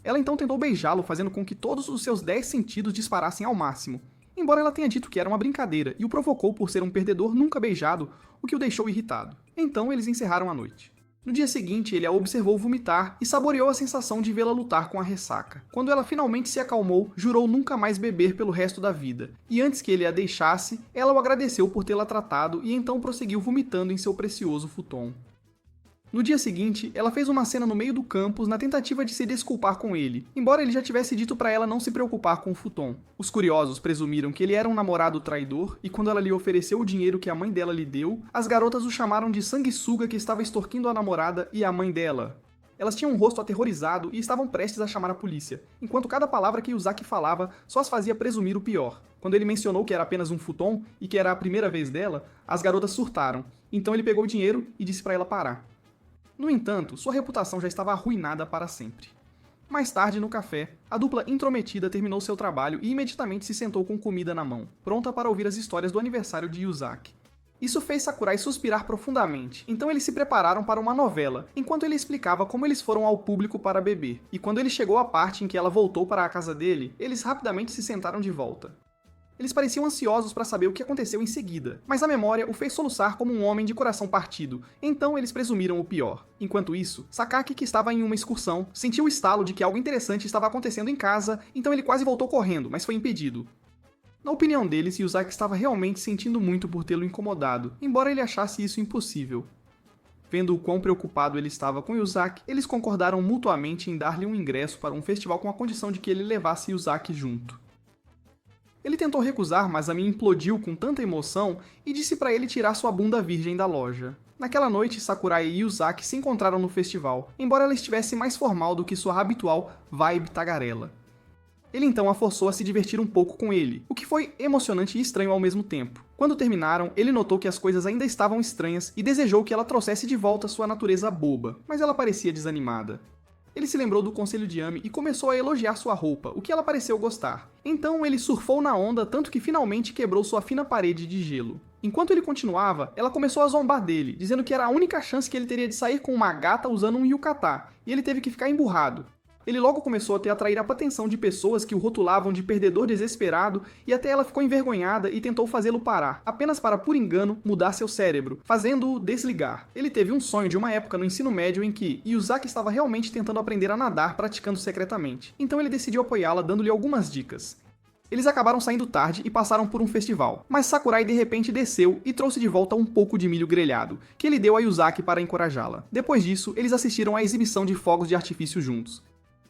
Ela então tentou beijá-lo, fazendo com que todos os seus 10 sentidos disparassem ao máximo. Embora ela tenha dito que era uma brincadeira, e o provocou por ser um perdedor nunca beijado, o que o deixou irritado. Então eles encerraram a noite. No dia seguinte, ele a observou vomitar e saboreou a sensação de vê-la lutar com a ressaca. Quando ela finalmente se acalmou, jurou nunca mais beber pelo resto da vida, e antes que ele a deixasse, ela o agradeceu por tê-la tratado e então prosseguiu vomitando em seu precioso futon. No dia seguinte, ela fez uma cena no meio do campus na tentativa de se desculpar com ele, embora ele já tivesse dito para ela não se preocupar com o futon. Os curiosos presumiram que ele era um namorado traidor, e quando ela lhe ofereceu o dinheiro que a mãe dela lhe deu, as garotas o chamaram de sanguessuga que estava extorquindo a namorada e a mãe dela. Elas tinham um rosto aterrorizado e estavam prestes a chamar a polícia, enquanto cada palavra que Yuzaki falava só as fazia presumir o pior. Quando ele mencionou que era apenas um futon e que era a primeira vez dela, as garotas surtaram, então ele pegou o dinheiro e disse para ela parar. No entanto, sua reputação já estava arruinada para sempre. Mais tarde, no café, a dupla intrometida terminou seu trabalho e imediatamente se sentou com comida na mão, pronta para ouvir as histórias do aniversário de Yuzaki. Isso fez Sakurai suspirar profundamente, então eles se prepararam para uma novela, enquanto ele explicava como eles foram ao público para beber, e quando ele chegou à parte em que ela voltou para a casa dele, eles rapidamente se sentaram de volta. Eles pareciam ansiosos para saber o que aconteceu em seguida, mas a memória o fez soluçar como um homem de coração partido, então eles presumiram o pior. Enquanto isso, Sakaki, que estava em uma excursão, sentiu o estalo de que algo interessante estava acontecendo em casa, então ele quase voltou correndo, mas foi impedido. Na opinião deles, Yuzaki estava realmente sentindo muito por tê-lo incomodado, embora ele achasse isso impossível. Vendo o quão preocupado ele estava com Yuzaki, eles concordaram mutuamente em dar-lhe um ingresso para um festival com a condição de que ele levasse Yuzaki junto. Ele tentou recusar, mas Ami implodiu com tanta emoção e disse para ele tirar sua bunda virgem da loja. Naquela noite, Sakurai e Yuzaki se encontraram no festival, embora ela estivesse mais formal do que sua habitual vibe tagarela. Ele então a forçou a se divertir um pouco com ele, o que foi emocionante e estranho ao mesmo tempo. Quando terminaram, ele notou que as coisas ainda estavam estranhas e desejou que ela trouxesse de volta sua natureza boba, mas ela parecia desanimada. Ele se lembrou do conselho de Ami e começou a elogiar sua roupa, o que ela pareceu gostar. Então ele surfou na onda tanto que finalmente quebrou sua fina parede de gelo. Enquanto ele continuava, ela começou a zombar dele, dizendo que era a única chance que ele teria de sair com uma gata usando um yukata, e ele teve que ficar emburrado. Ele logo começou a ter atrair a atenção de pessoas que o rotulavam de perdedor desesperado e até ela ficou envergonhada e tentou fazê-lo parar, apenas para, por engano, mudar seu cérebro, fazendo-o desligar. Ele teve um sonho de uma época no ensino médio em que Yuzaki estava realmente tentando aprender a nadar praticando secretamente, então ele decidiu apoiá-la dando-lhe algumas dicas. Eles acabaram saindo tarde e passaram por um festival, mas Sakurai de repente desceu e trouxe de volta um pouco de milho grelhado, que ele deu a Yuzaki para encorajá-la. Depois disso, eles assistiram à exibição de fogos de artifício juntos.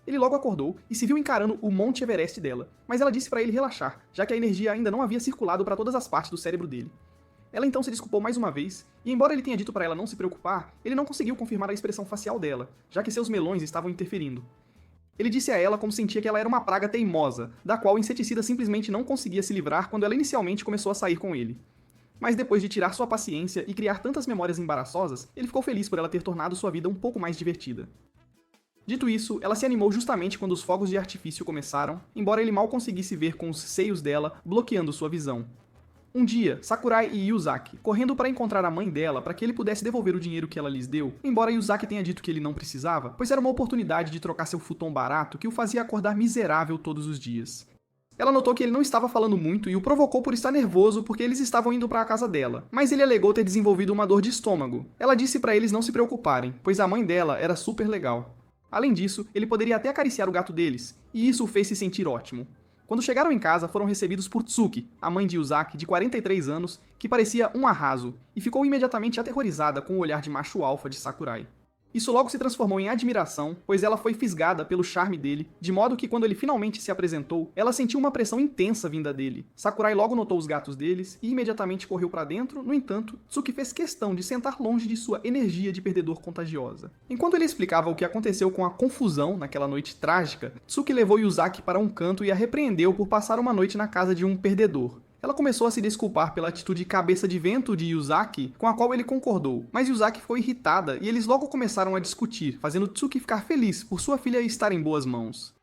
Ele logo acordou e se viu encarando o Monte Everest dela, mas ela disse para ele relaxar, já que a energia ainda não havia circulado para todas as partes do cérebro dele. Ela então se desculpou mais uma vez, e embora ele tenha dito para ela não se preocupar, ele não conseguiu confirmar a expressão facial dela, já que seus melões estavam interferindo. Ele disse a ela como sentia que ela era uma praga teimosa, da qual o inseticida simplesmente não conseguia se livrar quando ela inicialmente começou a sair com ele. Mas depois de tirar sua paciência e criar tantas memórias embaraçosas, ele ficou feliz por ela ter tornado sua vida um pouco mais divertida. Dito isso, ela se animou justamente quando os fogos de artifício começaram, embora ele mal conseguisse ver com os seios dela, bloqueando sua visão. Um dia, Sakurai e Yuzaki, correndo para encontrar a mãe dela para que ele pudesse devolver o dinheiro que ela lhes deu, embora Yuzaki tenha dito que ele não precisava, pois era uma oportunidade de trocar seu futon barato que o fazia acordar miserável todos os dias. Ela notou que ele não estava falando muito e o provocou por estar nervoso porque eles estavam indo para a casa dela, mas ele alegou ter desenvolvido uma dor de estômago. Ela disse para eles não se preocuparem, pois a mãe dela era super legal. Além disso, ele poderia até acariciar o gato deles, e isso o fez se sentir ótimo. Quando chegaram em casa, foram recebidos por Tsuki, a mãe de Yuzaki, de 43 anos, que parecia um arraso, e ficou imediatamente aterrorizada com o olhar de macho alfa de Sakurai. Isso logo se transformou em admiração, pois ela foi fisgada pelo charme dele, de modo que quando ele finalmente se apresentou, ela sentiu uma pressão intensa vinda dele. Sakurai logo notou os gatos deles e imediatamente correu para dentro, no entanto, Tsuki fez questão de sentar longe de sua energia de perdedor contagiosa. Enquanto ele explicava o que aconteceu com a confusão naquela noite trágica, Tsuki levou Yuzaki para um canto e a repreendeu por passar uma noite na casa de um perdedor. Ela começou a se desculpar pela atitude cabeça de vento de Yuzaki, com a qual ele concordou, mas Yuzaki ficou irritada e eles logo começaram a discutir, fazendo Tsuki ficar feliz por sua filha estar em boas mãos.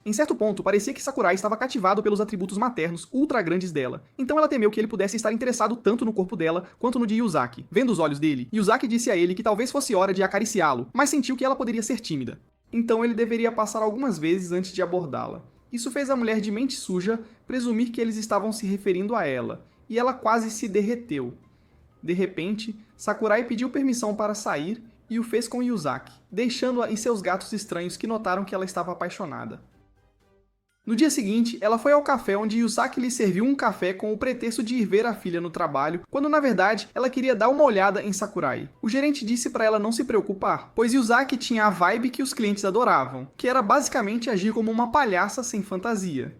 Em certo ponto, parecia que Sakurai estava cativado pelos atributos maternos ultra grandes dela, então ela temeu que ele pudesse estar interessado tanto no corpo dela quanto no de Yuzaki. Vendo os olhos dele, Yuzaki disse a ele que talvez fosse hora de acariciá-lo, mas sentiu que ela poderia ser tímida. Então ele deveria passar algumas vezes antes de abordá-la. Isso fez a mulher de mente suja presumir que eles estavam se referindo a ela, e ela quase se derreteu. De repente, Sakurai pediu permissão para sair e o fez com Yuzaki, deixando-a e seus gatos estranhos que notaram que ela estava apaixonada. No dia seguinte, ela foi ao café onde Yuzaki lhe serviu um café com o pretexto de ir ver a filha no trabalho, quando na verdade ela queria dar uma olhada em Sakurai. O gerente disse para ela não se preocupar, pois Yuzaki tinha a vibe que os clientes adoravam, que era basicamente agir como uma palhaça sem fantasia.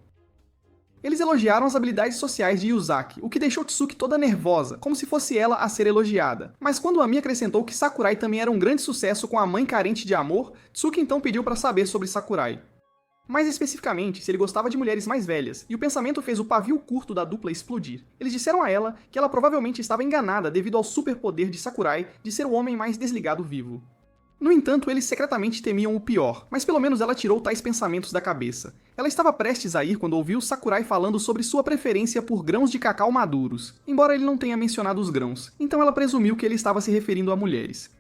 Eles elogiaram as habilidades sociais de Yuzaki, o que deixou Tsuki toda nervosa, como se fosse ela a ser elogiada. Mas quando Ami acrescentou que Sakurai também era um grande sucesso com a mãe carente de amor, Tsuki então pediu para saber sobre Sakurai. Mais especificamente, se ele gostava de mulheres mais velhas, e o pensamento fez o pavio curto da dupla explodir. Eles disseram a ela que ela provavelmente estava enganada devido ao superpoder de Sakurai de ser o homem mais desligado vivo. No entanto, eles secretamente temiam o pior, mas pelo menos ela tirou tais pensamentos da cabeça. Ela estava prestes a ir quando ouviu Sakurai falando sobre sua preferência por grãos de cacau maduros, embora ele não tenha mencionado os grãos, então ela presumiu que ele estava se referindo a mulheres.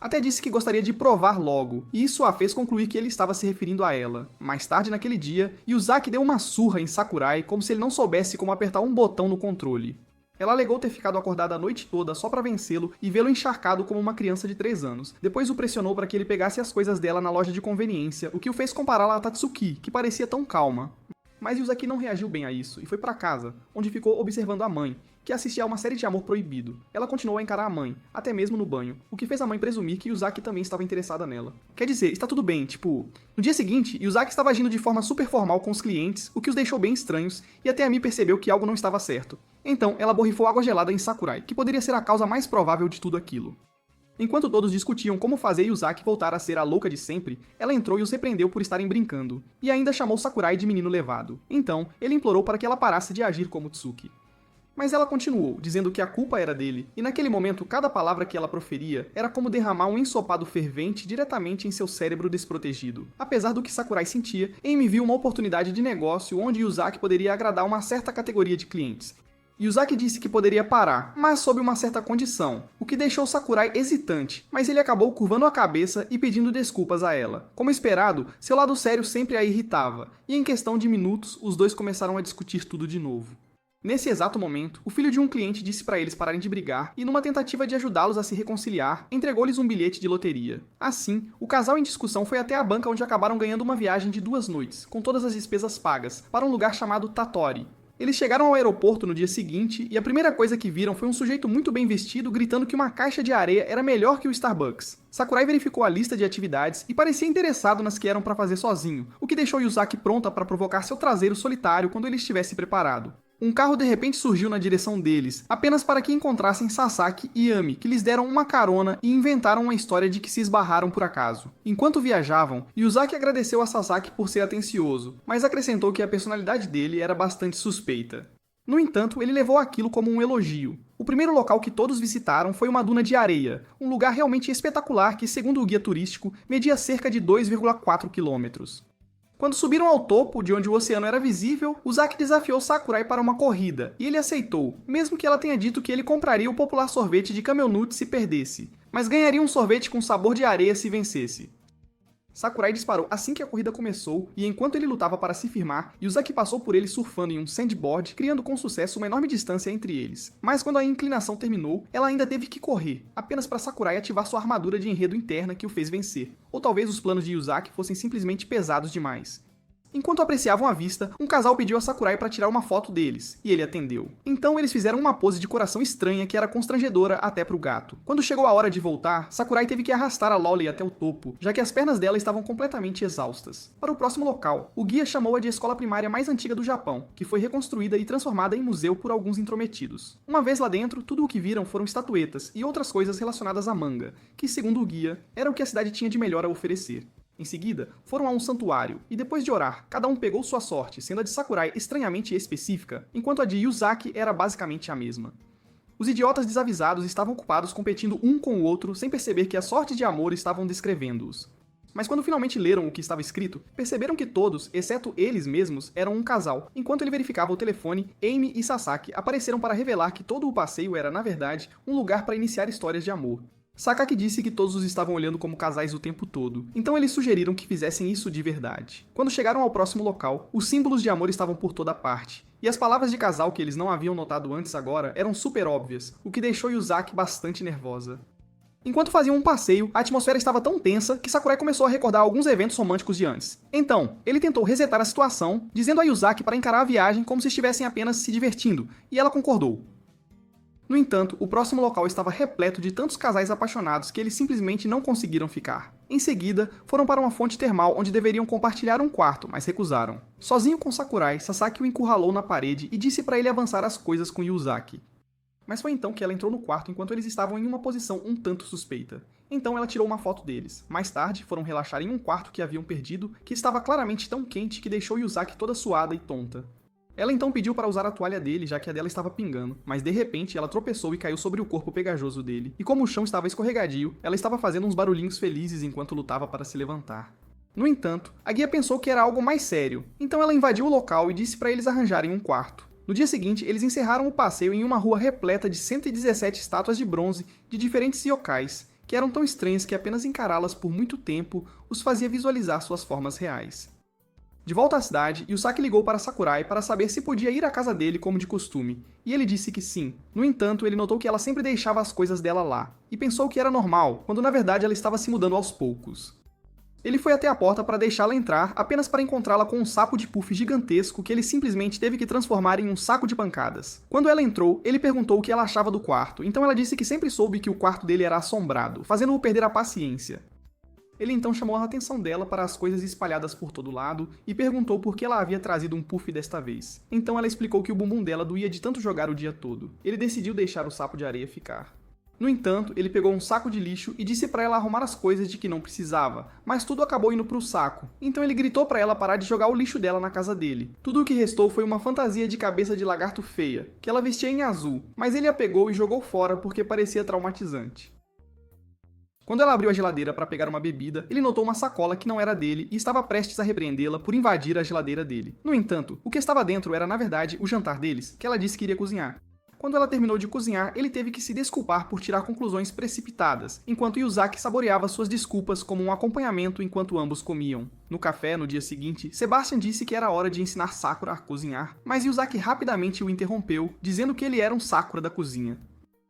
Até disse que gostaria de provar logo, e isso a fez concluir que ele estava se referindo a ela. Mais tarde naquele dia, Yuzaki deu uma surra em Sakurai como se ele não soubesse como apertar um botão no controle. Ela alegou ter ficado acordada a noite toda só para vencê-lo e vê-lo encharcado como uma criança de 3 anos. Depois o pressionou para que ele pegasse as coisas dela na loja de conveniência, o que o fez compará-la a Tatsuki, que parecia tão calma. Mas Yuzaki não reagiu bem a isso e foi para casa, onde ficou observando a mãe, que assistia a uma série de amor proibido. Ela continuou a encarar a mãe, até mesmo no banho, o que fez a mãe presumir que Yuzaki também estava interessada nela. Quer dizer, está tudo bem, tipo... No dia seguinte, Yuzaki estava agindo de forma super formal com os clientes, o que os deixou bem estranhos, e até Ami percebeu que algo não estava certo. Então, ela borrifou água gelada em Sakurai, que poderia ser a causa mais provável de tudo aquilo. Enquanto todos discutiam como fazer Yuzaki voltar a ser a louca de sempre, ela entrou e os repreendeu por estarem brincando, e ainda chamou Sakurai de menino levado. Então, ele implorou para que ela parasse de agir como Tsuki. Mas ela continuou, dizendo que a culpa era dele, e naquele momento cada palavra que ela proferia era como derramar um ensopado fervente diretamente em seu cérebro desprotegido. Apesar do que Sakurai sentia, Amy viu uma oportunidade de negócio onde Yuzaki poderia agradar uma certa categoria de clientes. Yuzaki disse que poderia parar, mas sob uma certa condição, o que deixou Sakurai hesitante, mas ele acabou curvando a cabeça e pedindo desculpas a ela. Como esperado, seu lado sério sempre a irritava, e em questão de minutos, os dois começaram a discutir tudo de novo. Nesse exato momento, o filho de um cliente disse para eles pararem de brigar e, numa tentativa de ajudá-los a se reconciliar, entregou-lhes um bilhete de loteria. Assim, o casal em discussão foi até a banca onde acabaram ganhando uma viagem de 2 noites, com todas as despesas pagas, para um lugar chamado Tatori. Eles chegaram ao aeroporto no dia seguinte e a primeira coisa que viram foi um sujeito muito bem vestido gritando que uma caixa de areia era melhor que o Starbucks. Sakurai verificou a lista de atividades e parecia interessado nas que eram para fazer sozinho, o que deixou Yuzaki pronta para provocar seu traseiro solitário quando ele estivesse preparado. Um carro de repente surgiu na direção deles, apenas para que encontrassem Sasaki e Ami, que lhes deram uma carona e inventaram uma história de que se esbarraram por acaso. Enquanto viajavam, Yuzaki agradeceu a Sasaki por ser atencioso, mas acrescentou que a personalidade dele era bastante suspeita. No entanto, ele levou aquilo como um elogio. O primeiro local que todos visitaram foi uma duna de areia, um lugar realmente espetacular que, segundo o guia turístico, media cerca de 2,4 quilômetros. Quando subiram ao topo, de onde o oceano era visível, Uzaki desafiou Sakurai para uma corrida, e ele aceitou, mesmo que ela tenha dito que ele compraria o popular sorvete de Camel Nut se perdesse, mas ganharia um sorvete com sabor de areia se vencesse. Sakurai disparou assim que a corrida começou, e enquanto ele lutava para se firmar, Yuzaki passou por ele surfando em um sandboard, criando com sucesso uma enorme distância entre eles. Mas quando a inclinação terminou, ela ainda teve que correr, apenas para Sakurai ativar sua armadura de enredo interna que o fez vencer. Ou talvez os planos de Yuzaki fossem simplesmente pesados demais. Enquanto apreciavam a vista, um casal pediu a Sakurai para tirar uma foto deles, e ele atendeu. Então eles fizeram uma pose de coração estranha que era constrangedora até pro gato. Quando chegou a hora de voltar, Sakurai teve que arrastar a Lolly até o topo, já que as pernas dela estavam completamente exaustas. Para o próximo local, o guia chamou-a de escola primária mais antiga do Japão, que foi reconstruída e transformada em museu por alguns intrometidos. Uma vez lá dentro, tudo o que viram foram estatuetas e outras coisas relacionadas à manga, que, segundo o guia, era o que a cidade tinha de melhor a oferecer. Em seguida, foram a um santuário, e depois de orar, cada um pegou sua sorte, sendo a de Sakurai estranhamente específica, enquanto a de Yuzaki era basicamente a mesma. Os idiotas desavisados estavam ocupados competindo um com o outro sem perceber que as sortes de amor estavam descrevendo-os. Mas quando finalmente leram o que estava escrito, perceberam que todos, exceto eles mesmos, eram um casal. Enquanto ele verificava o telefone, Amy e Sasaki apareceram para revelar que todo o passeio era, na verdade, um lugar para iniciar histórias de amor. Sakaki disse que todos os estavam olhando como casais o tempo todo, então eles sugeriram que fizessem isso de verdade. Quando chegaram ao próximo local, os símbolos de amor estavam por toda parte, e as palavras de casal que eles não haviam notado antes agora eram super óbvias, o que deixou Yuzaki bastante nervosa. Enquanto faziam um passeio, a atmosfera estava tão tensa que Sakurai começou a recordar alguns eventos românticos de antes. Então, ele tentou resetar a situação, dizendo a Yuzaki para encarar a viagem como se estivessem apenas se divertindo, e ela concordou. No entanto, o próximo local estava repleto de tantos casais apaixonados que eles simplesmente não conseguiram ficar. Em seguida, foram para uma fonte termal onde deveriam compartilhar um quarto, mas recusaram. Sozinho com Sakurai, Sasaki o encurralou na parede e disse para ele avançar as coisas com Yuzaki. Mas foi então que ela entrou no quarto enquanto eles estavam em uma posição um tanto suspeita. Então ela tirou uma foto deles. Mais tarde, foram relaxar em um quarto que haviam perdido, que estava claramente tão quente que deixou Yuzaki toda suada e tonta. Ela então pediu para usar a toalha dele, já que a dela estava pingando, mas de repente ela tropeçou e caiu sobre o corpo pegajoso dele, e como o chão estava escorregadio, ela estava fazendo uns barulhinhos felizes enquanto lutava para se levantar. No entanto, a guia pensou que era algo mais sério, então ela invadiu o local e disse para eles arranjarem um quarto. No dia seguinte, eles encerraram o passeio em uma rua repleta de 117 estátuas de bronze de diferentes yokais, que eram tão estranhas que apenas encará-las por muito tempo os fazia visualizar suas formas reais. De volta à cidade, Yuzaki ligou para Sakurai para saber se podia ir à casa dele como de costume, e ele disse que sim. No entanto, ele notou que ela sempre deixava as coisas dela lá, e pensou que era normal, quando na verdade ela estava se mudando aos poucos. Ele foi até a porta para deixá-la entrar, apenas para encontrá-la com um sapo de puff gigantesco que ele simplesmente teve que transformar em um saco de pancadas. Quando ela entrou, ele perguntou o que ela achava do quarto, então ela disse que sempre soube que o quarto dele era assombrado, fazendo-o perder a paciência. Ele então chamou a atenção dela para as coisas espalhadas por todo lado e perguntou por que ela havia trazido um puff desta vez. Então ela explicou que o bumbum dela doía de tanto jogar o dia todo. Ele decidiu deixar o sapo de areia ficar. No entanto, ele pegou um saco de lixo e disse para ela arrumar as coisas de que não precisava, mas tudo acabou indo pro saco. Então ele gritou para ela parar de jogar o lixo dela na casa dele. Tudo o que restou foi uma fantasia de cabeça de lagarto feia, que ela vestia em azul, mas ele a pegou e jogou fora porque parecia traumatizante. Quando ela abriu a geladeira para pegar uma bebida, ele notou uma sacola que não era dele e estava prestes a repreendê-la por invadir a geladeira dele. No entanto, o que estava dentro era na verdade o jantar deles, que ela disse que iria cozinhar. Quando ela terminou de cozinhar, ele teve que se desculpar por tirar conclusões precipitadas, enquanto Yuzaki saboreava suas desculpas como um acompanhamento enquanto ambos comiam. No café, no dia seguinte, Sebastian disse que era hora de ensinar Sakura a cozinhar, mas Yuzaki rapidamente o interrompeu, dizendo que ele era um Sakura da cozinha.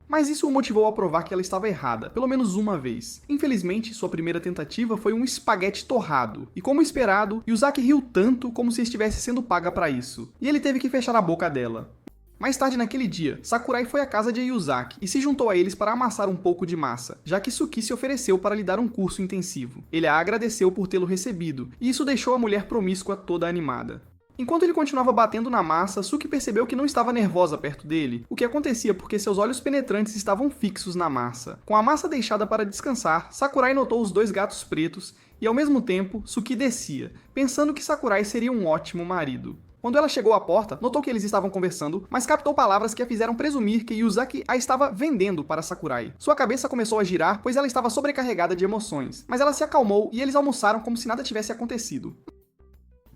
Mas isso o motivou a provar que ela estava errada, pelo menos uma vez. Infelizmente, sua primeira tentativa foi um espaguete torrado, e como esperado, Yuzaki riu tanto como se estivesse sendo paga para isso, e ele teve que fechar a boca dela. Mais tarde naquele dia, Sakurai foi à casa de Yuzaki e se juntou a eles para amassar um pouco de massa, já que Suki se ofereceu para lhe dar um curso intensivo. Ele a agradeceu por tê-lo recebido, e isso deixou a mulher promíscua toda animada. Enquanto ele continuava batendo na massa, Suki percebeu que não estava nervosa perto dele, o que acontecia porque seus olhos penetrantes estavam fixos na massa. Com a massa deixada para descansar, Sakurai notou os dois gatos pretos e, ao mesmo tempo, Suki descia, pensando que Sakurai seria um ótimo marido. Quando ela chegou à porta, notou que eles estavam conversando, mas captou palavras que a fizeram presumir que Yuzaki a estava vendendo para Sakurai. Sua cabeça começou a girar, pois ela estava sobrecarregada de emoções, mas ela se acalmou e eles almoçaram como se nada tivesse acontecido.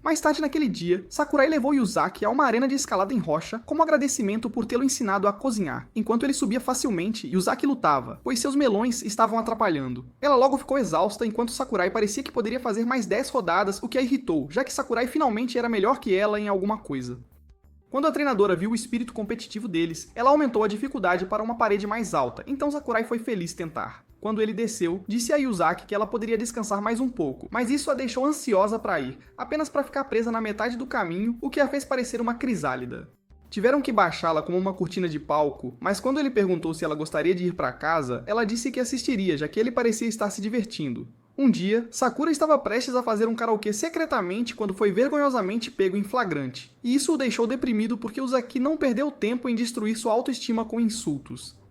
Mais tarde naquele dia, Sakurai levou Yuzaki a uma arena de escalada em rocha como agradecimento por tê-lo ensinado a cozinhar. Enquanto ele subia facilmente, Yuzaki lutava, pois seus melões estavam atrapalhando. Ela logo ficou exausta enquanto Sakurai parecia que poderia fazer mais 10 rodadas, o que a irritou, já que Sakurai finalmente era melhor que ela em alguma coisa. Quando a treinadora viu o espírito competitivo deles, ela aumentou a dificuldade para uma parede mais alta, então Sakurai foi feliz tentar. Quando ele desceu, disse a Yuzaki que ela poderia descansar mais um pouco, mas isso a deixou ansiosa para ir, apenas para ficar presa na metade do caminho, o que a fez parecer uma crisálida. Tiveram que baixá-la como uma cortina de palco, mas quando ele perguntou se ela gostaria de ir para casa, ela disse que assistiria, já que ele parecia estar se divertindo. Um dia, Sakura estava prestes a fazer um karaokê secretamente quando foi vergonhosamente pego em flagrante, e isso o deixou deprimido porque Uzaki não perdeu tempo em destruir sua autoestima com insultos.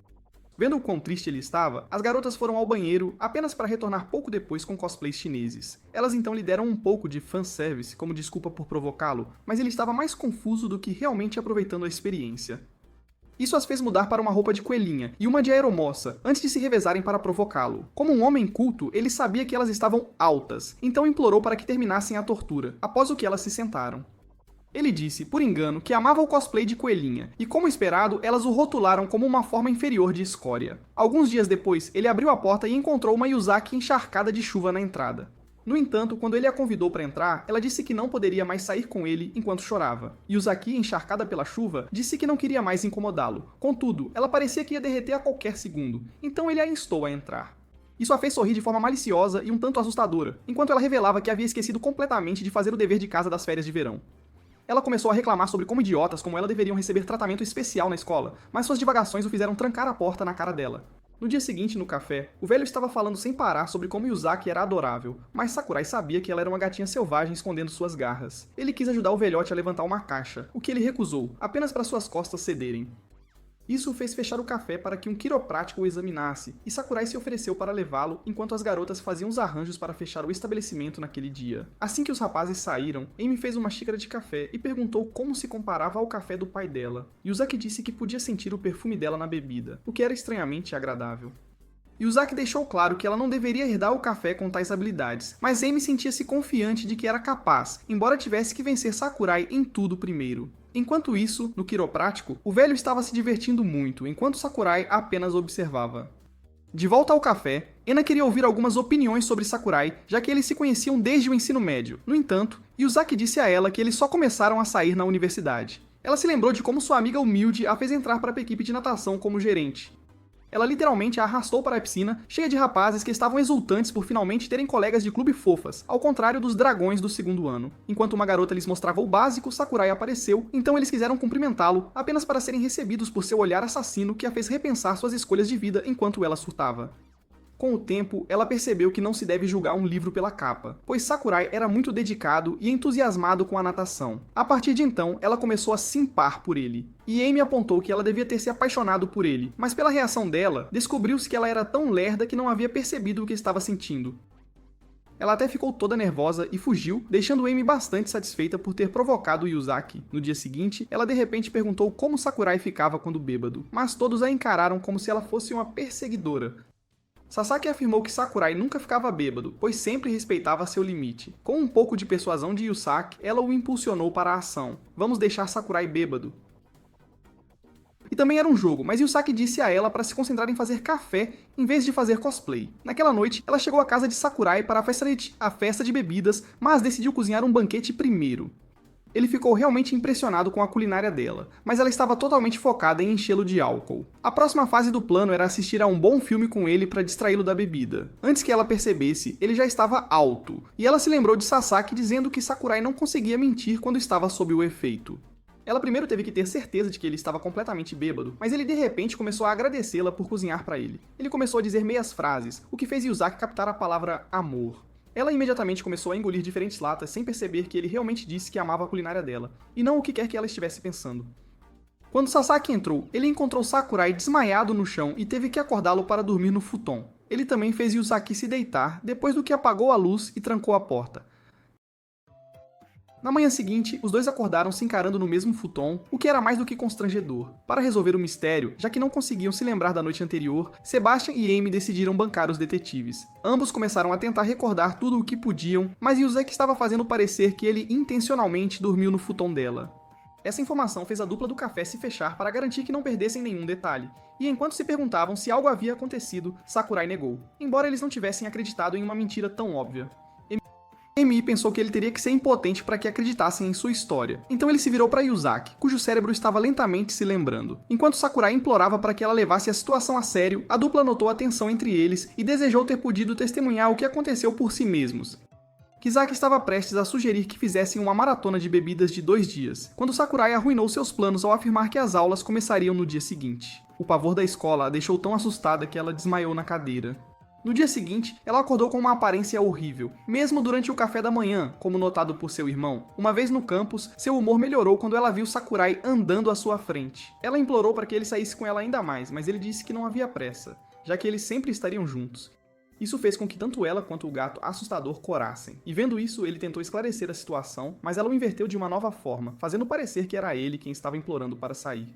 Vendo o quão triste ele estava, as garotas foram ao banheiro apenas para retornar pouco depois com cosplays chineses. Elas então lhe deram um pouco de fanservice como desculpa por provocá-lo, mas ele estava mais confuso do que realmente aproveitando a experiência. Isso as fez mudar para uma roupa de coelhinha e uma de aeromoça, antes de se revezarem para provocá-lo. Como um homem culto, ele sabia que elas estavam altas, então implorou para que terminassem a tortura, após o que elas se sentaram. Ele disse, por engano, que amava o cosplay de coelhinha, e como esperado, elas o rotularam como uma forma inferior de escória. Alguns dias depois, ele abriu a porta e encontrou uma Yuzaki encharcada de chuva na entrada. No entanto, quando ele a convidou para entrar, ela disse que não poderia mais sair com ele enquanto chorava. Yuzaki, encharcada pela chuva, disse que não queria mais incomodá-lo. Contudo, ela parecia que ia derreter a qualquer segundo, então ele a instou a entrar. Isso a fez sorrir de forma maliciosa e um tanto assustadora, enquanto ela revelava que havia esquecido completamente de fazer o dever de casa das férias de verão. Ela começou a reclamar sobre como idiotas como ela deveriam receber tratamento especial na escola, mas suas divagações o fizeram trancar a porta na cara dela. No dia seguinte, no café, o velho estava falando sem parar sobre como Yuzaki era adorável, mas Sakurai sabia que ela era uma gatinha selvagem escondendo suas garras. Ele quis ajudar o velhote a levantar uma caixa, o que ele recusou, apenas para suas costas cederem. Isso o fez fechar o café para que um quiroprático o examinasse, e Sakurai se ofereceu para levá-lo enquanto as garotas faziam os arranjos para fechar o estabelecimento naquele dia. Assim que os rapazes saíram, Amy fez uma xícara de café e perguntou como se comparava ao café do pai dela. Yuzaki disse que podia sentir o perfume dela na bebida, o que era estranhamente agradável. Yuzaki deixou claro que ela não deveria herdar o café com tais habilidades, mas Amy sentia-se confiante de que era capaz, embora tivesse que vencer Sakurai em tudo primeiro. Enquanto isso, no quiroprático, o velho estava se divertindo muito, enquanto Sakurai apenas observava. De volta ao café, Ena queria ouvir algumas opiniões sobre Sakurai, já que eles se conheciam desde o ensino médio. No entanto, Yuzaki disse a ela que eles só começaram a sair na universidade. Ela se lembrou de como sua amiga humilde a fez entrar para a equipe de natação como gerente. Ela literalmente a arrastou para a piscina, cheia de rapazes que estavam exultantes por finalmente terem colegas de clube fofas, ao contrário dos dragões do segundo ano. Enquanto uma garota lhes mostrava o básico, Sakurai apareceu, então eles quiseram cumprimentá-lo, apenas para serem recebidos por seu olhar assassino que a fez repensar suas escolhas de vida enquanto ela surtava. Com o tempo, ela percebeu que não se deve julgar um livro pela capa, pois Sakurai era muito dedicado e entusiasmado com a natação. A partir de então, ela começou a simpar por ele, e Amy apontou que ela devia ter se apaixonado por ele, mas pela reação dela, descobriu-se que ela era tão lerda que não havia percebido o que estava sentindo. Ela até ficou toda nervosa e fugiu, deixando Amy bastante satisfeita por ter provocado Yuzaki. No dia seguinte, ela de repente perguntou como Sakurai ficava quando bêbado, mas todos a encararam como se ela fosse uma perseguidora. Sasaki afirmou que Sakurai nunca ficava bêbado, pois sempre respeitava seu limite. Com um pouco de persuasão de Yusaki, ela o impulsionou para a ação. Vamos deixar Sakurai bêbado. E também era um jogo, mas Yusaki disse a ela para se concentrar em fazer café em vez de fazer cosplay. Naquela noite, ela chegou à casa de Sakurai para a festa de bebidas, mas decidiu cozinhar um banquete primeiro. Ele ficou realmente impressionado com a culinária dela, mas ela estava totalmente focada em enchê-lo de álcool. A próxima fase do plano era assistir a um bom filme com ele para distraí-lo da bebida. Antes que ela percebesse, ele já estava alto, e ela se lembrou de Sasaki dizendo que Sakurai não conseguia mentir quando estava sob o efeito. Ela primeiro teve que ter certeza de que ele estava completamente bêbado, mas ele de repente começou a agradecê-la por cozinhar para ele. Ele começou a dizer meias frases, o que fez Yuzaki captar a palavra amor. Ela imediatamente começou a engolir diferentes latas sem perceber que ele realmente disse que amava a culinária dela, e não o que quer que ela estivesse pensando. Quando Sasaki entrou, ele encontrou Sakurai desmaiado no chão e teve que acordá-lo para dormir no futon. Ele também fez Yuzaki se deitar, depois do que apagou a luz e trancou a porta. Na manhã seguinte, os dois acordaram se encarando no mesmo futon, o que era mais do que constrangedor. Para resolver o mistério, já que não conseguiam se lembrar da noite anterior, Sebastian e Amy decidiram bancar os detetives. Ambos começaram a tentar recordar tudo o que podiam, mas Yuzaki estava fazendo parecer que ele intencionalmente dormiu no futon dela. Essa informação fez a dupla do café se fechar para garantir que não perdessem nenhum detalhe, e enquanto se perguntavam se algo havia acontecido, Sakurai negou, embora eles não tivessem acreditado em uma mentira tão óbvia. Emi pensou que ele teria que ser impotente para que acreditassem em sua história, então ele se virou para Yuzaki, cujo cérebro estava lentamente se lembrando. Enquanto Sakurai implorava para que ela levasse a situação a sério, a dupla notou a tensão entre eles e desejou ter podido testemunhar o que aconteceu por si mesmos. Kisaki estava prestes a sugerir que fizessem uma maratona de bebidas de 2 dias, quando Sakurai arruinou seus planos ao afirmar que as aulas começariam no dia seguinte. O pavor da escola a deixou tão assustada que ela desmaiou na cadeira. No dia seguinte, ela acordou com uma aparência horrível, mesmo durante o café da manhã, como notado por seu irmão. Uma vez no campus, seu humor melhorou quando ela viu Sakurai andando à sua frente. Ela implorou para que ele saísse com ela ainda mais, mas ele disse que não havia pressa, já que eles sempre estariam juntos. Isso fez com que tanto ela quanto o gato assustador corassem. E vendo isso, ele tentou esclarecer a situação, mas ela o inverteu de uma nova forma, fazendo parecer que era ele quem estava implorando para sair.